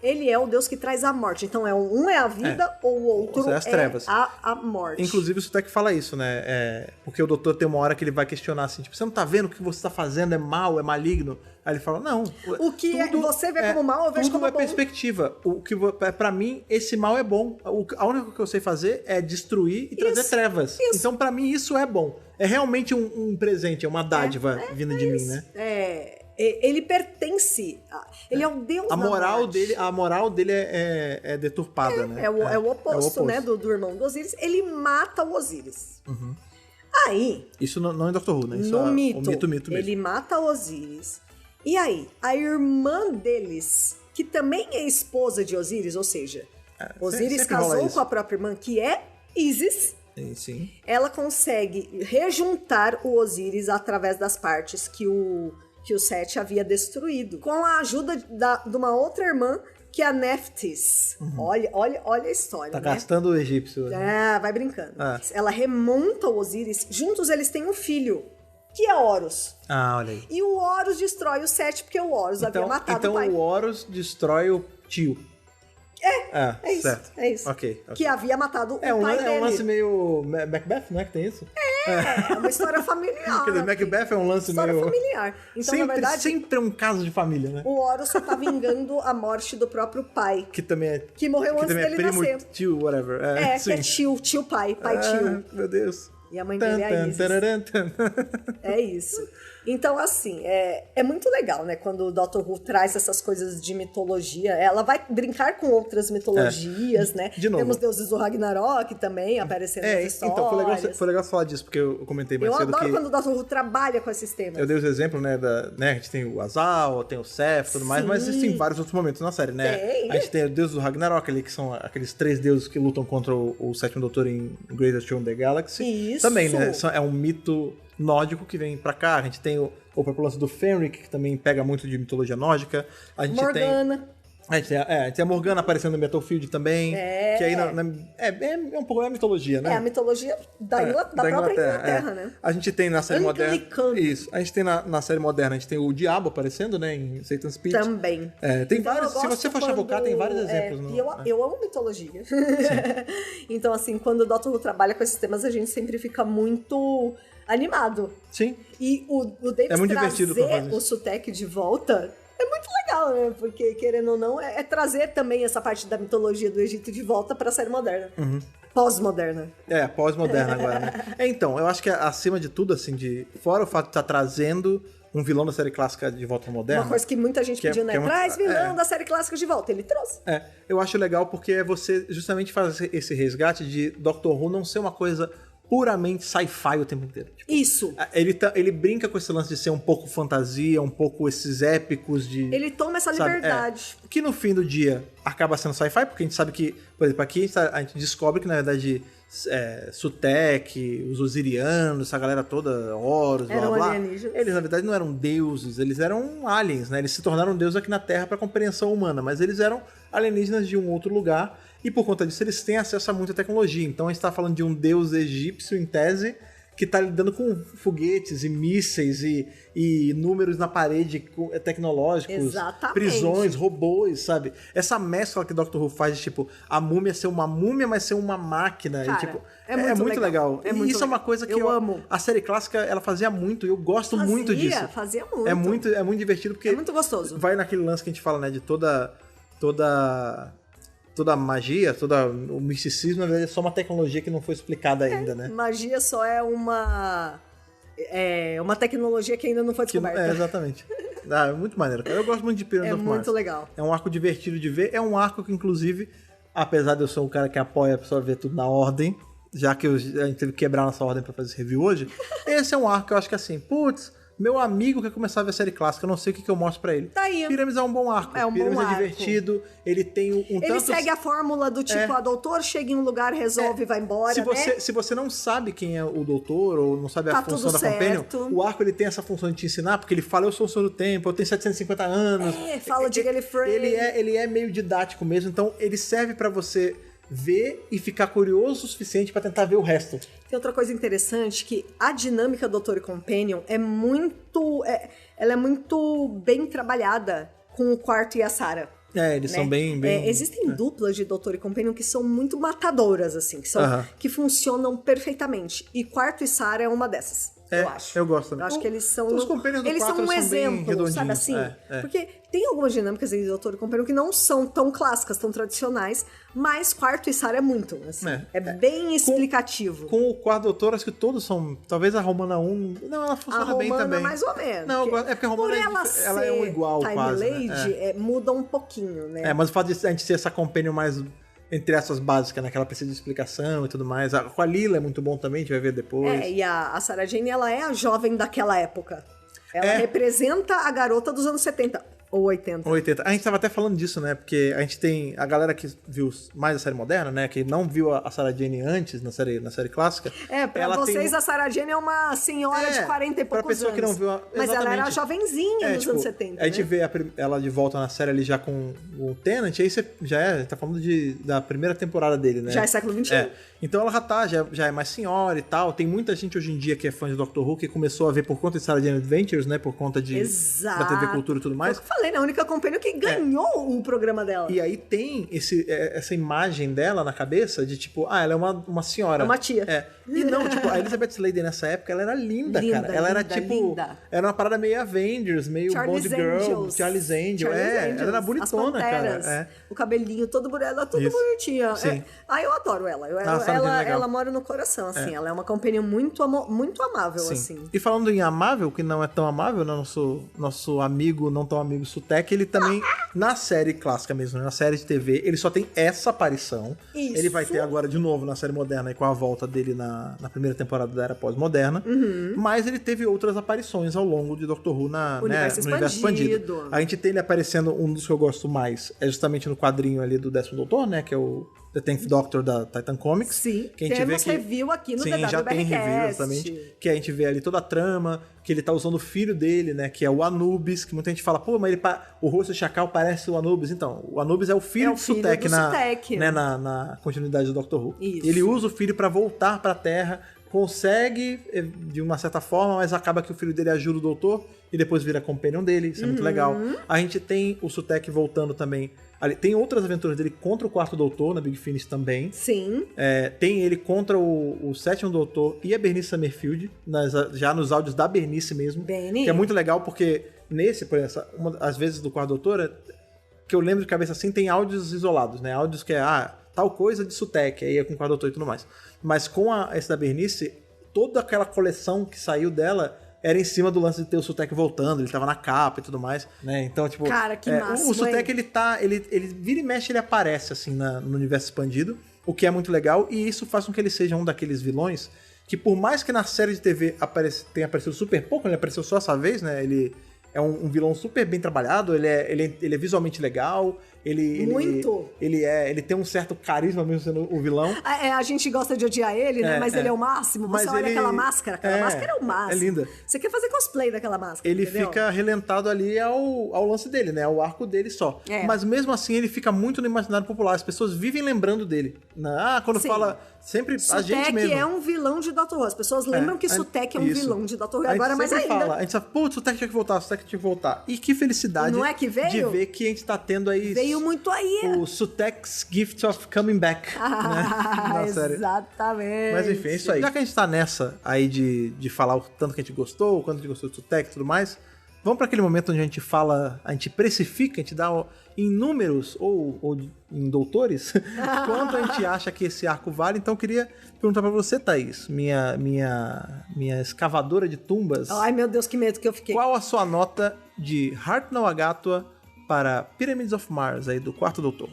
Ele é o deus que traz a morte. Então, um é a vida ou o outro as trevas. a morte. Inclusive, o Sutek fala isso, né? Porque o doutor tem uma hora que ele vai questionar assim, tipo, você não tá vendo que o que você tá fazendo é mal, é maligno? Aí ele fala, não. O que você vê como mal, eu vejo como bom. Tudo é perspectiva. Pra mim, esse mal é bom. A única coisa que eu sei fazer é destruir e trazer trevas. Então, pra mim, isso é bom. É realmente um presente, é uma dádiva vinda de mim, né? Ele pertence. Ele é o deus da morte. A moral dele é deturpada, né? É o oposto, né? Do irmão do Osíris. Ele mata o Osíris. Aí... Isso não é Doctor Who, né? Isso no mito, o mito mesmo. Ele mata o Osíris. E aí, a irmã deles, que também é esposa de Osíris, ou seja... Osiris casou com a própria irmã, que é Isis. Sim. Ela consegue rejuntar o Osiris através das partes que o Sete havia destruído, com a ajuda de uma outra irmã, que é a Nephthys. Olha a história, Tá né? gastando o egípcio. Vai brincando. Ela remonta o Osiris, juntos eles têm um filho, que é Horus. Olha aí. E o Horus destrói o Sete, porque o Horus havia matado o pai. Então o Horus destrói o tio. É isso. Certo. É isso. Ok. Que havia matado o pai dele. É um lance meio Macbeth, não é que tem isso? É uma história familiar. Quer dizer, Macbeth é um lance história meio... familiar. Então, na verdade... Sempre é um caso de família, né? O Horus só tá vingando a morte do próprio pai. Que também é... Que morreu antes dele primo, nascer. tio, whatever. Que é tio pai tio. Meu Deus. E a mãe dele é a Isis. É isso. Então, assim, é muito legal, né? Quando o Dr. Who traz essas coisas de mitologia. Ela vai brincar com outras mitologias, né? De novo. Temos deuses do Ragnarok também aparecendo nas histórias. Então, foi legal falar disso, porque eu comentei mais cedo que... Eu adoro quando o Dr. Who trabalha com esses temas. Eu dei os exemplos, né? A gente tem o Azal, tem o Seth e tudo mais, mas existem vários outros momentos na série, né? A gente tem o deus do Ragnarok ali, que são aqueles 3 deuses que lutam contra o Sétimo Doutor em Greatest Show in the Galaxy. Isso. Também, né? É um mito nórdico que vem pra cá. A gente tem o próprio lance do Fenric, que também pega muito de mitologia nórdica. A gente Morgana. A gente tem a Morgana aparecendo no Battlefield também. Que aí é um pouco da mitologia, né? É a mitologia da própria Inglaterra, né? A gente tem na série moderna. Anglicano. Isso. A gente tem na série moderna, a gente tem o Diabo aparecendo, né? Em Satan's Pit. Também. Tem então, vários. Se você for chavocar, tem vários exemplos. E eu amo mitologia. Então, assim, quando o Dr. Who trabalha com esses temas, a gente sempre fica muito animado. Sim. E o David muito divertido trazer o Sutekh de volta é muito legal, né? Porque, querendo ou não, é trazer também essa parte da mitologia do Egito de volta pra série moderna. Pós-moderna. Pós-moderna agora, né? Então, eu acho que acima de tudo, assim, fora o fato de estar trazendo um vilão da série clássica de volta ao moderno. Uma coisa que muita gente pediu, né? Traz vilão da série clássica de volta. Ele trouxe. Eu acho legal porque você justamente faz esse resgate de Doctor Who não ser uma coisa puramente sci-fi o tempo inteiro. Tipo, isso. Ele brinca com esse lance de ser um pouco fantasia, um pouco esses épicos de... Ele toma essa liberdade. Que no fim do dia acaba sendo sci-fi, porque a gente sabe que, por exemplo, aqui a gente descobre que, na verdade, Sutekh, os Osirianos, essa galera toda, Horus, blá, blá, blá. Eles, na verdade, não eram deuses, eles eram aliens, né? Eles se tornaram deuses aqui na Terra para compreensão humana, mas eles eram alienígenas de um outro lugar. E por conta disso, eles têm acesso a muita tecnologia. Então, a gente está falando de um deus egípcio, em tese, que está lidando com foguetes e mísseis e números na parede tecnológicos. Exatamente. Prisões, robôs, sabe? Essa mescla que o Dr. Who faz de, tipo, a múmia ser uma múmia, mas ser uma máquina. Cara, e, tipo, é muito legal. E isso legal. É uma coisa que eu amo. A série clássica, ela fazia muito, e eu gosto muito disso. Fazia muito. É muito divertido, porque... É muito gostoso. Vai naquele lance que a gente fala, né? De toda a magia, todo o misticismo, na verdade, é só uma tecnologia que não foi explicada ainda, né? Magia só é uma tecnologia que ainda não foi descoberta. Exatamente. É muito maneiro, cara. Eu gosto muito de Pyramids of Mars. É muito legal. É um arco divertido de ver. É um arco que, inclusive, apesar de eu ser um cara que apoia a pessoa ver tudo na ordem, já que a gente teve que quebrar nossa ordem pra fazer esse review hoje, esse é um arco que eu acho que assim, meu amigo quer começar a ver a série clássica, eu não sei o que eu mostro pra ele. Tá aí. Pyramids é um bom arco. Pyramids é divertido, ele tem Ele segue a fórmula do tipo, a doutor chega em um lugar, resolve e vai embora, se você não sabe quem é o doutor, ou não sabe a função da certo. Companion, o arco ele tem essa função de te ensinar, porque ele fala, eu sou o Senhor do Tempo, eu tenho 750 anos. Fala de Gallifrey. Ele é meio didático mesmo, então ele serve pra você ver e ficar curioso o suficiente pra tentar ver o resto. Tem outra coisa interessante, que a dinâmica do Doutor e Companion é muito... ela é muito bem trabalhada com o Quarto e a Sarah. Eles são bem... Existem duplas de Doutor e Companion que são muito matadoras, assim, que funcionam perfeitamente. E Quarto e Sarah é uma dessas. Eu acho. Eu gosto também. Eu acho que eles são... Os Companions do eles são um exemplo, sabe assim? Porque tem algumas dinâmicas em Doutor e Companion que não são tão clássicas, tão tradicionais, mas Quarto e Sarah é muito, assim. É bem explicativo. Com o Quarto Doutor, acho que todos são... Talvez a Romana 1... Não, ela funciona bem também. mais ou menos. Não, porque a Romana ela é um igual Time quase. Lady, muda um pouquinho, né? Mas o fato de a gente ser essa Companion mais... entre essas básicas, né? Que ela precisa de explicação e tudo mais. Com a Lila é muito bom também, a gente vai ver depois. E a Sarah Jane, ela é a jovem daquela época. Ela representa a garota dos anos 70. Ou 80. 80. A gente tava até falando disso, né? Porque a gente tem a galera que viu mais a série moderna, né? Que não viu a Sarah Jane antes, na série clássica. Pra vocês, a Sarah Jane é uma senhora de 40 e poucos pra pessoa anos. Que não viu Mas ela era jovenzinha nos anos 70, A gente vê ela de volta na série ali já com o Tennant, aí você a gente tá falando da primeira temporada dele, né? Já é século XXI. Então ela já é mais senhora e tal. Tem muita gente hoje em dia que é fã de Doctor Who que começou a ver por conta de Sarah Jane Adventures, né? Por conta da TV Cultura e tudo mais. Eu falei, né? A única companhia que ganhou o programa dela. E aí tem essa imagem dela na cabeça de tipo, ela é uma senhora. É uma tia. E não, tipo, a Elizabeth Sladen nessa época, ela era linda, cara. Ela era tipo... Linda. Era uma parada meio Avengers, meio Bond Girl, Charlie's Angel. Ela era bonitona, cara. O cabelinho todo bonitinha. Sim. Eu adoro ela. Ela mora no coração, assim. Ela é uma companhia muito amável, Sim. assim. E falando em amável, que não é tão amável, né? Nosso amigo, não tão amigo Sutek, ele também, na série clássica mesmo, né? Na série de TV, ele só tem essa aparição. Isso. Ele vai ter agora de novo na série moderna e com a volta dele na primeira temporada da Era Pós-Moderna. Mas ele teve outras aparições ao longo de Doctor Who no universo expandido. A gente tem ele aparecendo, um dos que eu gosto mais, é justamente no quadrinho ali do 10º Doutor, né? Que é o The 10th Doctor da Titan Comics. Sim, que a gente temos review aqui no DWBcast. Já tem review, exatamente. Que a gente vê ali toda a trama, que ele tá usando o filho dele, né? Que é o Anubis, que muita gente fala, pô, mas o rosto do Chacal parece o Anubis. Então, o Anubis é o filho de Sutek na continuidade do Doctor Who. Isso. Ele usa o filho pra voltar pra Terra, consegue de uma certa forma, mas acaba que o filho dele ajuda o doutor e depois vira companion dele. Isso é muito legal. A gente tem o Sutek voltando também. Tem outras aventuras dele contra o 4º Doutor, na Big Finish também. Sim. Tem ele contra o 7º Doutor e a Bernice Summerfield, já nos áudios da Bernice mesmo. Que é muito legal, porque nesse, por exemplo, às vezes do 4º Doutor, que eu lembro de cabeça assim, tem áudios isolados, né? Áudios que tal coisa de Sutek, aí é com o 4º Doutor e tudo mais. Mas com esse da Bernice, toda aquela coleção que saiu dela era em cima do lance de ter o Sutek voltando, ele tava na capa e tudo mais, né? Então, tipo... Cara, que massa, o Sutek, ele vira e mexe, ele aparece, assim, no universo expandido, o que é muito legal, e isso faz com que ele seja um daqueles vilões que, por mais que na série de TV tenha aparecido super pouco, ele apareceu só essa vez, né? Ele é um vilão super bem trabalhado, ele é visualmente legal, ele tem um certo carisma mesmo sendo o vilão. A gente gosta de odiar ele, né? Mas ele é o máximo. Você olha aquela máscara é o máximo. É linda. Você quer fazer cosplay daquela máscara, ele entendeu? fica relentado ali ao lance dele, né? Ao arco dele só. Mas mesmo assim, ele fica muito no imaginário popular. As pessoas vivem lembrando dele. Quando fala... Sempre Sutek a gente mesmo. é um vilão de Dr. Who. As pessoas lembram que Sutek é um vilão de Dr. Who. Agora mais ainda. A gente fala, putz, Sutek tinha que voltar. E que felicidade não é que veio? de ver que a gente tá tendo aí... Veio muito aí. O Sutek's Gift of Coming Back. Na série. Exatamente. Mas enfim, é isso aí. Já que a gente tá nessa aí de falar o tanto que a gente gostou, o quanto a gente gostou do Sutek e tudo mais, vamos pra aquele momento onde a gente fala, a gente precifica, a gente dá em números ou em doutores quanto a gente acha que esse arco vale. Então eu queria perguntar pra você, Thaís, minha escavadora de tumbas. Ai, meu Deus, que medo que eu fiquei. Qual a sua nota de Hartnell Agatua para Pyramids of Mars, aí do 4º Doutor?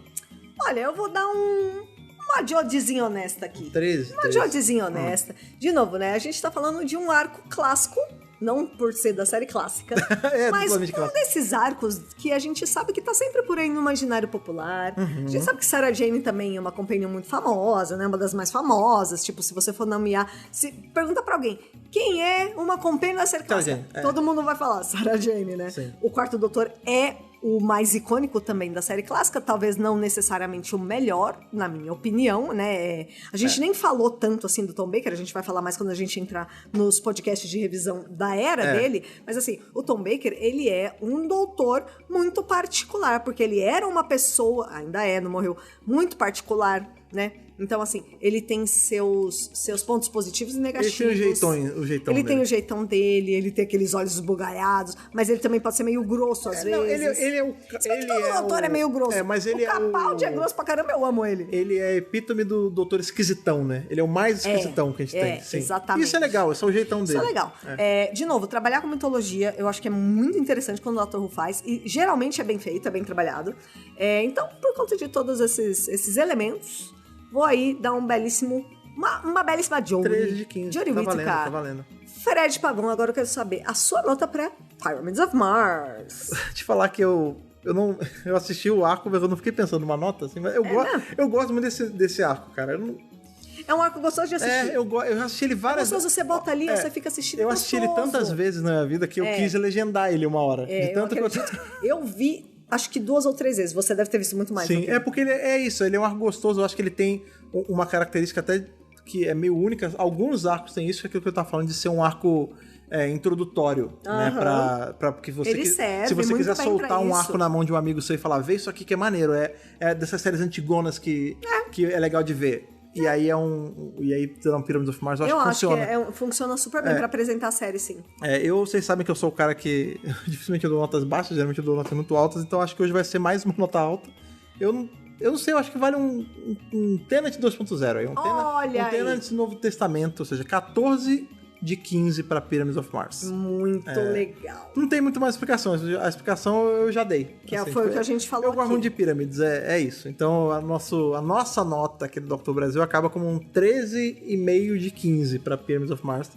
Olha, eu vou dar uma jodezinha honesta aqui. 13. Uma jodezinha honesta. De novo, né? A gente tá falando de um arco clássico, não por ser da série clássica, mas desses arcos que a gente sabe que tá sempre por aí no imaginário popular. A gente sabe que Sarah Jane também é uma companhia muito famosa, né? Uma das mais famosas. Tipo, se você for nomear... Pergunta pra alguém, quem é uma companhia da série clássica? Todo mundo vai falar Sarah Jane, né? Sim. O 4º Doutor é o mais icônico também da série clássica, talvez não necessariamente o melhor, na minha opinião, né? A gente nem falou tanto assim do Tom Baker, a gente vai falar mais quando a gente entrar nos podcasts de revisão da era dele, mas assim, o Tom Baker, ele é um doutor muito particular, porque ele era uma pessoa, ainda não morreu, muito particular, né? Então, assim, ele tem seus pontos positivos e negativos. Ele tem o jeitão dele. Tem o jeitão dele, ele tem aqueles olhos esbugalhados, mas ele também pode ser meio grosso às vezes. Não, ele é o... Todo doutor é meio grosso. Mas ele o Capaldi é grosso pra caramba, eu amo ele. Ele é epítome do doutor esquisitão, né? Ele é o mais esquisitão que a gente tem. Sim. Exatamente. Isso é legal, esse é o jeitão dele. Isso é legal. De novo, trabalhar com mitologia, eu acho que é muito interessante quando o Dr. Who faz, e geralmente é bem feito, é bem trabalhado. Então, por conta de todos esses elementos, vou aí dar uma belíssima Jodie. 13 de 15. Jodie Whittaker. Tá valendo. Fred Pavão, agora eu quero saber a sua nota pra Pyramids of Mars. Te falar que eu assisti o arco, mas eu não fiquei pensando numa nota, assim, mas eu gosto muito desse arco, cara. É um arco gostoso de assistir. Eu assisti ele várias vezes. Você bota ali, você fica assistindo. Eu assisti ele tantas vezes na minha vida que eu quis legendar ele uma hora. De tanto eu vi, acho que 2 ou 3 vezes. Você deve ter visto muito mais. Sim, porque ele é isso, ele é um arco gostoso. Eu acho que ele tem uma característica até que é meio única. Alguns arcos têm isso, que é aquilo que eu tava falando de ser um arco introdutório, né? Porque se você quiser soltar um arco na mão de um amigo seu e falar, vê isso aqui que é maneiro, é dessas séries antigonas que é legal de ver. E aí e aí The Pyramids of Mars eu acho que funciona. Funciona super bem pra apresentar a série, sim. Vocês sabem que eu sou o cara que dificilmente eu dou notas baixas, geralmente eu dou notas muito altas, então acho que hoje vai ser mais uma nota alta. Eu não sei, eu acho que vale um Tenet 2.0 aí. Um Tenet Novo Testamento, ou seja, 14 de 15 pra Pyramids of Mars. Muito legal. Não tem muito mais explicação. A explicação eu já dei. Foi o que a gente falou. Eu gosto muito de Pyramids, é isso. Então a nossa nota aqui do Dr. Brasil acaba como um 13,5 de 15 pra Pyramids of Mars.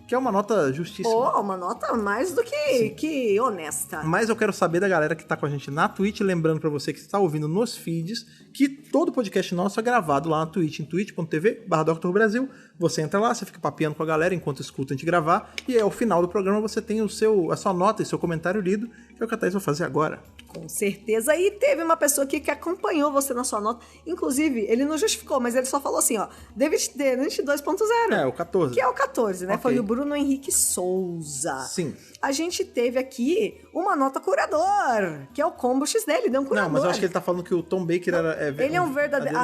Que é uma nota justíssima. Uma nota mais do que honesta. Mas eu quero saber da galera que tá com a gente na Twitch, lembrando pra você que está ouvindo nos feeds, que todo podcast nosso é gravado lá na Twitch, em twitch.tv/Dr. Brasil. Você entra lá, você fica papeando com a galera enquanto escuta a gente gravar, e ao final do programa você tem a sua nota e seu comentário lido, que é o que a Thaís vai fazer agora. Com certeza. E teve uma pessoa aqui que acompanhou você na sua nota. Inclusive, ele não justificou, mas ele só falou assim, David Tennant 2.0. O 14. Que é o 14, né? Okay. Foi o Bruno Henrique Souza. Sim. A gente teve aqui uma nota curador, que é o combo X dele, deu um curador. Não, mas eu acho que ele tá falando que o Tom Baker era... Ele é um verdadeiro...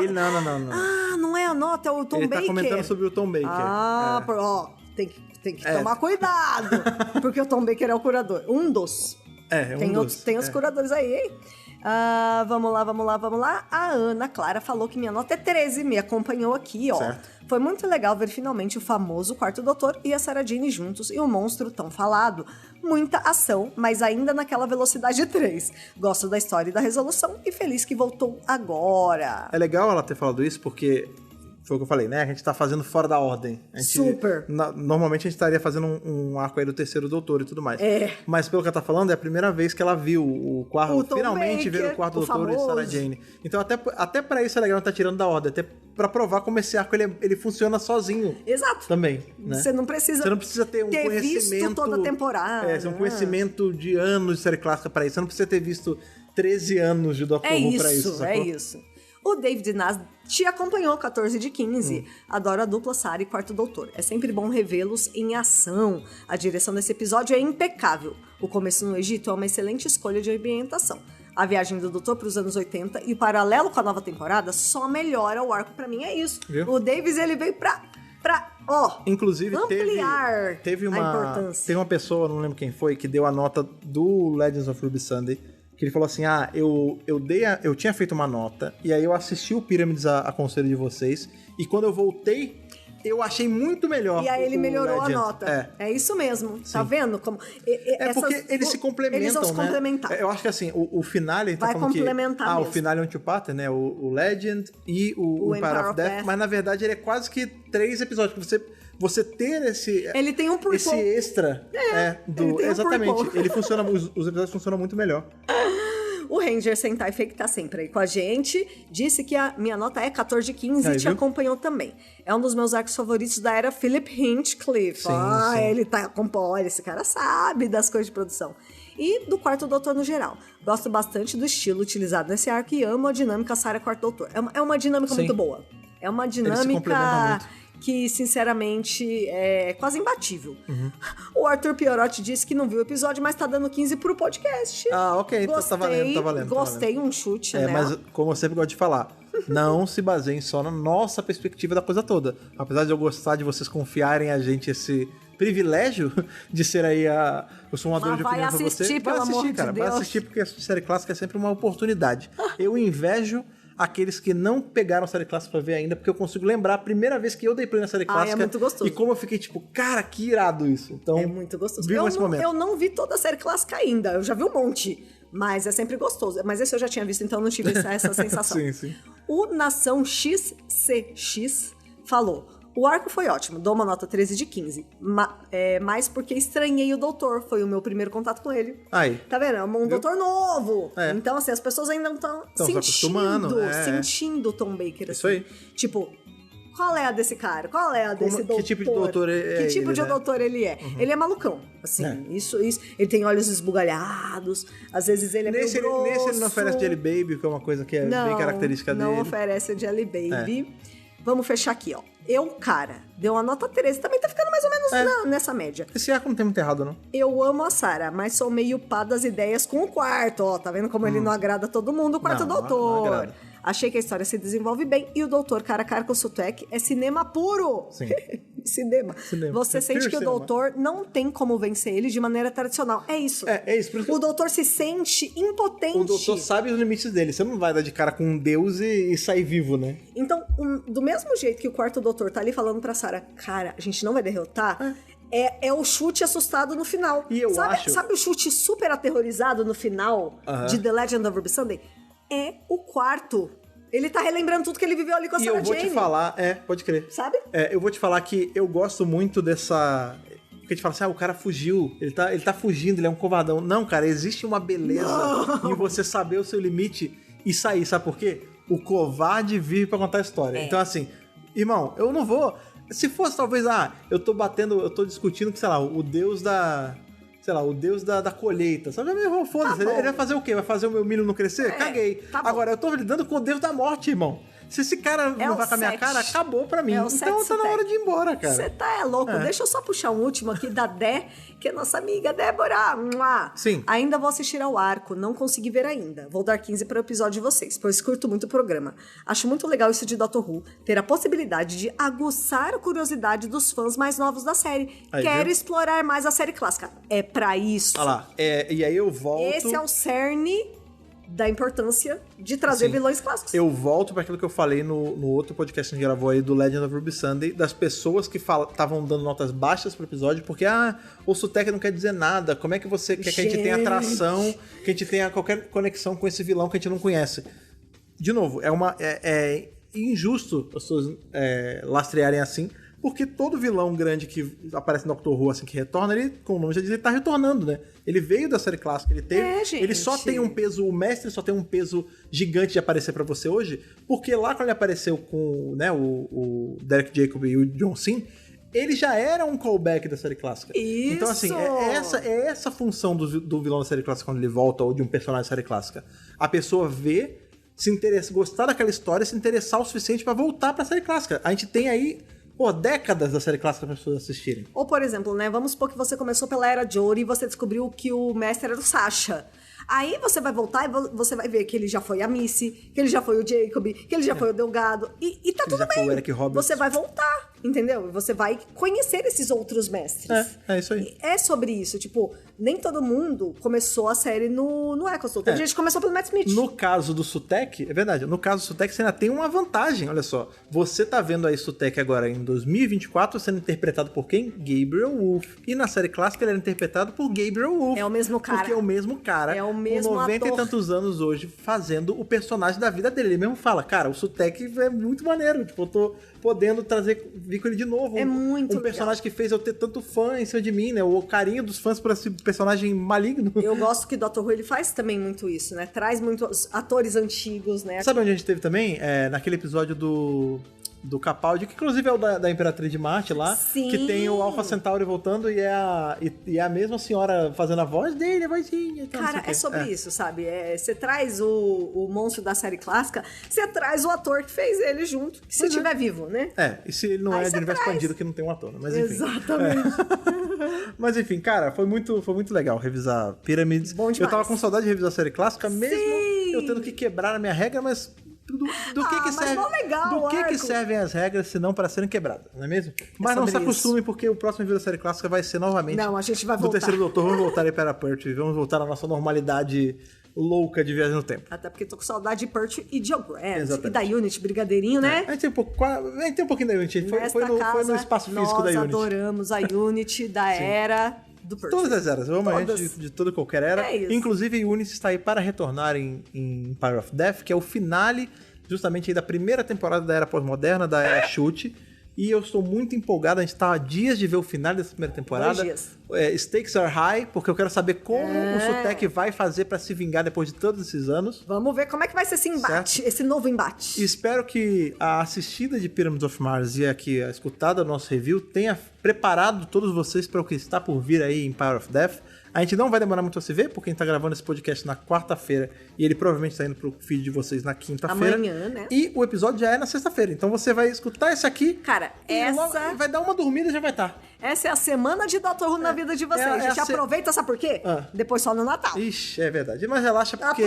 ele não. Não é a nota, é o Tom Baker. Ele tá comentando sobre o Tom Baker. Tem que tomar cuidado, porque o Tom Baker é o curador. Um dos. Tem os curadores aí, hein? Vamos lá. A Ana Clara falou que minha nota é 13, me acompanhou aqui, ó. Certo. Foi muito legal ver finalmente o famoso Quarto Doutor e a Sarah Jane juntos e o monstro tão falado. Muita ação, mas ainda naquela velocidade 3. Gosto da história e da resolução e feliz que voltou agora. É legal ela ter falado isso, porque... Foi o que eu falei, né? A gente tá fazendo fora da ordem. Super! Normalmente a gente estaria fazendo um arco aí do Terceiro Doutor e tudo mais. É. Mas pelo que ela tá falando, é a primeira vez que ela viu o quarto... finalmente ver o Quarto Doutor famoso. e Sarah Jane. Então até pra isso é legal não tá tirando da ordem. Até pra provar como esse arco ele funciona sozinho. Exato. Também, né? Você não precisa ter um conhecimento... visto toda a temporada. Um conhecimento de anos de série clássica pra isso. Você não precisa ter visto 13 anos de Doctor Who pra isso, sacou? É isso. O David Nas te acompanhou 14 de 15. Adoro a dupla Sarah e Quarto Doutor. É sempre bom revê-los em ação. A direção desse episódio é impecável. O começo no Egito é uma excelente escolha de ambientação. A viagem do Doutor para os anos 80 e o paralelo com a nova temporada só melhora o arco. Pra mim é isso. Viu? O Davis, ele veio pra inclusive ampliar teve a importância. Teve uma pessoa, não lembro quem foi, que deu a nota do Legends of Ruby Sunday, que ele falou assim, eu tinha feito uma nota, e aí eu assisti o Pyramids a conselho de vocês, e quando eu voltei, eu achei muito melhor. E aí ele melhorou Legend. a nota. É isso mesmo. Sim. Tá vendo? Como, porque eles se complementam, eles vão se né? complementar. Eu acho que assim, o final ele tá vai falando complementar que... mesmo. O final é um two-parter, né? O Legend e o Empire of Death, mas na verdade ele é quase que 3 episódios, que você ter esse... Ele tem um prequel. Esse extra. Ele tem exatamente. Um ele funciona, os episódios funcionam muito melhor. O Ranger Sentai Fake tá sempre aí com a gente. Disse que a minha nota é 14 de 15 e te acompanhou também. É um dos meus arcos favoritos da era Philip Hinchcliffe. Sim. Ele tá acompanhando. Esse cara sabe das coisas de produção. E do Quarto Doutor no geral. Gosto bastante do estilo utilizado nesse arco e amo a dinâmica Sarah Quarto Doutor. É uma dinâmica muito boa. É uma dinâmica que, sinceramente, é quase imbatível. O Arthur Piorotti disse que não viu o episódio, mas tá dando 15 pro podcast. Ok. Gostei, tá valendo. Gostei, um chute, né? Mas, como eu sempre gosto de falar, não se baseiem só na nossa perspectiva da coisa toda. Apesar de eu gostar de vocês confiarem a gente esse privilégio de ser aí eu sou um ador de opinião pra você. Vai assistir, cara. Deus. Vai assistir, porque a série clássica é sempre uma oportunidade. Eu invejo aqueles que não pegaram a série clássica pra ver ainda, porque eu consigo lembrar a primeira vez que eu dei play na série clássica. É muito gostoso. E como eu fiquei tipo, cara, que irado isso. Então, é muito gostoso. Viva esse momento. Eu não vi toda a série clássica ainda, eu já vi um monte, mas é sempre gostoso. Mas esse eu já tinha visto, então eu não tive essa sensação. Sim. O Nação XCX falou: O arco foi ótimo, dou uma nota 13 de 15. Mas porque estranhei o doutor, foi o meu primeiro contato com ele. Aí. Tá vendo? É um doutor novo. Então, assim, as pessoas ainda não estão sentindo o Tom Baker. Assim. Isso aí. Tipo, qual é a desse cara? Qual é a desse doutor? Que tipo de doutor Que tipo de doutor ele é? Ele é malucão, assim. Isso. Ele tem olhos esbugalhados, às vezes ele é meio grosso. Nesse ele não oferece Jelly Baby, que é uma coisa que é bem característica dele. Não oferece Jelly Baby. Vamos fechar aqui, ó. Cara, deu uma nota 13. Também tá ficando mais ou menos nessa média. Esse arco não tem muito errado, não. Eu amo a Sarah, mas sou meio pá das ideias com o quarto, ó. Tá vendo como ele não agrada todo mundo? O quarto doutor. Não agrada. Achei que a história se desenvolve bem e o doutor cara a cara com o Sutekh é cinema puro. Sim. Cinema. Você sente que o doutor não tem como vencer ele de maneira tradicional. É isso. É isso. O doutor se sente impotente. O doutor sabe os limites dele. Você não vai dar de cara com um deus e sair vivo, né? Então, do mesmo jeito que o quarto doutor tá ali falando pra Sarah, cara, a gente não vai derrotar... É o chute assustado no final. E eu acho... Sabe o chute super aterrorizado no final de The Legend of Ruby Sunday? É o quarto. Ele tá relembrando tudo que ele viveu ali com a Sarah Jane. E eu vou te falar... pode crer. Sabe? Eu vou te falar que eu gosto muito dessa... Porque a gente fala assim, o cara fugiu, ele tá fugindo, ele é um covardão. Não, cara, existe uma beleza em você saber o seu limite e sair. Sabe por quê? O covarde vive pra contar a história. Então, assim, irmão, eu não vou... Se fosse talvez, eu tô discutindo que, sei lá, o deus da... Sei lá, o deus da colheita. Sabe? Foda-se, ele vai fazer o quê? Vai fazer o meu milho não crescer? Caguei. Tá Agora, eu tô lidando com o deus da morte, irmão. Se esse cara não vai com a minha cara, acabou pra mim. Então tá na hora de ir embora, cara. Você tá louco. Deixa eu só puxar um último aqui da Dé, que é nossa amiga Débora. Sim. Ainda vou assistir ao arco, não consegui ver ainda. Vou dar 15 para o episódio de vocês, pois curto muito o programa. Acho muito legal isso de Doctor Who, ter a possibilidade de aguçar a curiosidade dos fãs mais novos da série. Quero explorar mais a série clássica. É pra isso. Olha lá. E aí eu volto... Esse é o cerne da importância de trazer vilões clássicos. Eu volto para aquilo que eu falei no outro podcast que a gente gravou aí do Legend of Ruby Sunday, das pessoas que estavam dando notas baixas pro episódio, porque o Sutekh não quer dizer nada, como é que você quer que a gente tenha atração, que a gente tenha qualquer conexão com esse vilão que a gente não conhece? De novo, é injusto as pessoas lastrearem assim, porque todo vilão grande que aparece no Doctor Who, assim, que retorna, ele, como o nome já diz, ele tá retornando, né? Ele veio da série clássica, ele teve... Ele só tem um peso... O mestre só tem um peso gigante de aparecer pra você hoje, porque lá quando ele apareceu com, né, o Derek Jacobi e o John Sim, ele já era um callback da série clássica. Isso! Então, assim, é essa função do vilão da série clássica quando ele volta, ou de um personagem da série clássica. A pessoa vê, se interessa, gostar daquela história, se interessar o suficiente pra voltar pra série clássica. A gente tem aí... décadas da série clássica para as pessoas assistirem. Ou, por exemplo, né, vamos supor que você começou pela Era Jodie e você descobriu que o mestre era o Sasha. Aí você vai voltar e você vai ver que ele já foi a Missy, que ele já foi o Jacob, que ele já foi o Delgado. E tá tudo bem. Foi o Eric Roberts. Você vai voltar, entendeu? Você vai conhecer esses outros mestres. É isso aí. É sobre isso. Tipo, nem todo mundo começou a série no Eccleston. Tem gente que começou pelo Matt Smith. No caso do Sutekh, é verdade, no caso do Sutekh você ainda tem uma vantagem, olha só. Você tá vendo aí Sutekh agora em 2024 sendo interpretado por quem? Gabriel Wolf. E na série clássica ele era interpretado por Gabriel Wolf. É o mesmo cara. Porque é o mesmo cara. É o mesmo com 90 ator. E tantos anos hoje fazendo o personagem da vida dele. Ele mesmo fala, cara, o Sutekh é muito maneiro. Tipo, eu tô podendo vir com ele de novo. É muito um personagem que fez eu ter tanto fã em cima de mim, né? O carinho dos fãs por esse personagem maligno. Eu gosto que Doctor Who ele faz também muito isso, né? Traz muitos atores antigos, né? Sabe onde a gente teve também? Naquele episódio do Capaldi, que inclusive é o da Imperatriz de Marte lá. Sim. Que tem o Alpha Centauri voltando e é a mesma senhora fazendo a voz dele, a vozinha. Então, cara, é sobre isso, sabe? Você traz o monstro da série clássica, você traz o ator que fez ele junto, que se estiver vivo, né? E se ele não é de universo expandido que não tem um ator, né? Mas enfim. Exatamente. Mas enfim, cara, foi muito legal revisar Pyramids. Bom demais. Eu tava com saudade de revisar a série clássica, mesmo eu tendo que quebrar a minha regra, mas... Do que serve, legal, do que servem as regras se não para serem quebradas, não é mesmo? Mas não se acostume, porque o próximo vídeo da série clássica vai ser novamente... Não, a gente vai voltar. voltar. Do Terceiro Doutor, vamos voltar aí para Pertwee, vamos voltar à nossa normalidade louca de viagem no tempo. Até porque tô com saudade de Pertwee e de Grant. Exatamente. E da Unity, Brigadeirinho, né? A gente tem um pouquinho da Unity, foi no espaço físico da Unity. Nós adoramos a Unity da era... Todas as eras, eu amo a gente de toda qualquer era. É isso. Inclusive, o Unity está aí para retornar em Empire of Death, que é o finale justamente aí da primeira temporada da era pós-moderna, da era Chute. E eu estou muito empolgado, a gente tá há dias de ver o final dessa primeira temporada. 2 dias. Stakes are high, porque eu quero saber como o Sutekh vai fazer pra se vingar depois de todos esses anos. Vamos ver como é que vai ser esse embate, esse novo embate. E espero que a assistida de Pyramids of Mars e aqui a escutada do nosso review tenha preparado todos vocês para o que está por vir aí em Empire of Death. A gente não vai demorar muito a se ver, porque a gente tá gravando esse podcast na quarta-feira e ele provavelmente tá indo pro feed de vocês na quinta-feira. Amanhã, né? E o episódio já é na sexta-feira. Então você vai escutar esse aqui. Cara, vai dar uma dormida e já vai estar. Essa é a semana de Dr. Who na vida de vocês. A gente aproveita, sabe por quê? Depois só no Natal. Ixi, é verdade. Mas relaxa, porque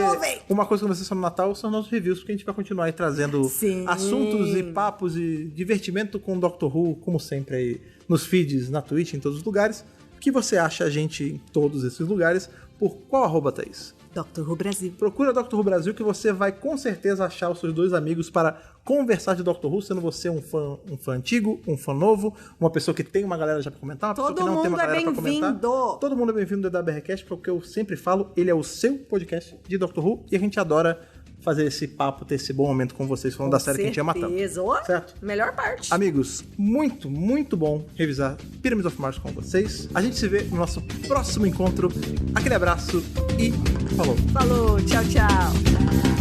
uma coisa que vai ser só no Natal são nossos reviews, porque a gente vai continuar aí trazendo assuntos e papos e divertimento com o Dr. Who, como sempre aí nos feeds, na Twitch, em todos os lugares. Que você acha a gente em todos esses lugares? Por qual arroba, Thaís? Dr. Who Brasil. Procura Dr. Who Brasil que você vai com certeza achar os seus 2 amigos para conversar de Dr. Who, sendo você um fã antigo, um fã novo, uma pessoa que tem uma galera já pra comentar, uma pessoa que não tem uma galera pra comentar. Todo mundo é bem-vindo do EWRcast, porque eu sempre falo, ele é o seu podcast de Dr. Who e a gente adora fazer esse papo, ter esse bom momento com vocês, falando da série que a gente ama tanto. Certo? Melhor parte. Amigos, muito, muito bom revisar Pyramids of Mars com vocês. A gente se vê no nosso próximo encontro. Aquele abraço e falou. Falou, tchau, tchau.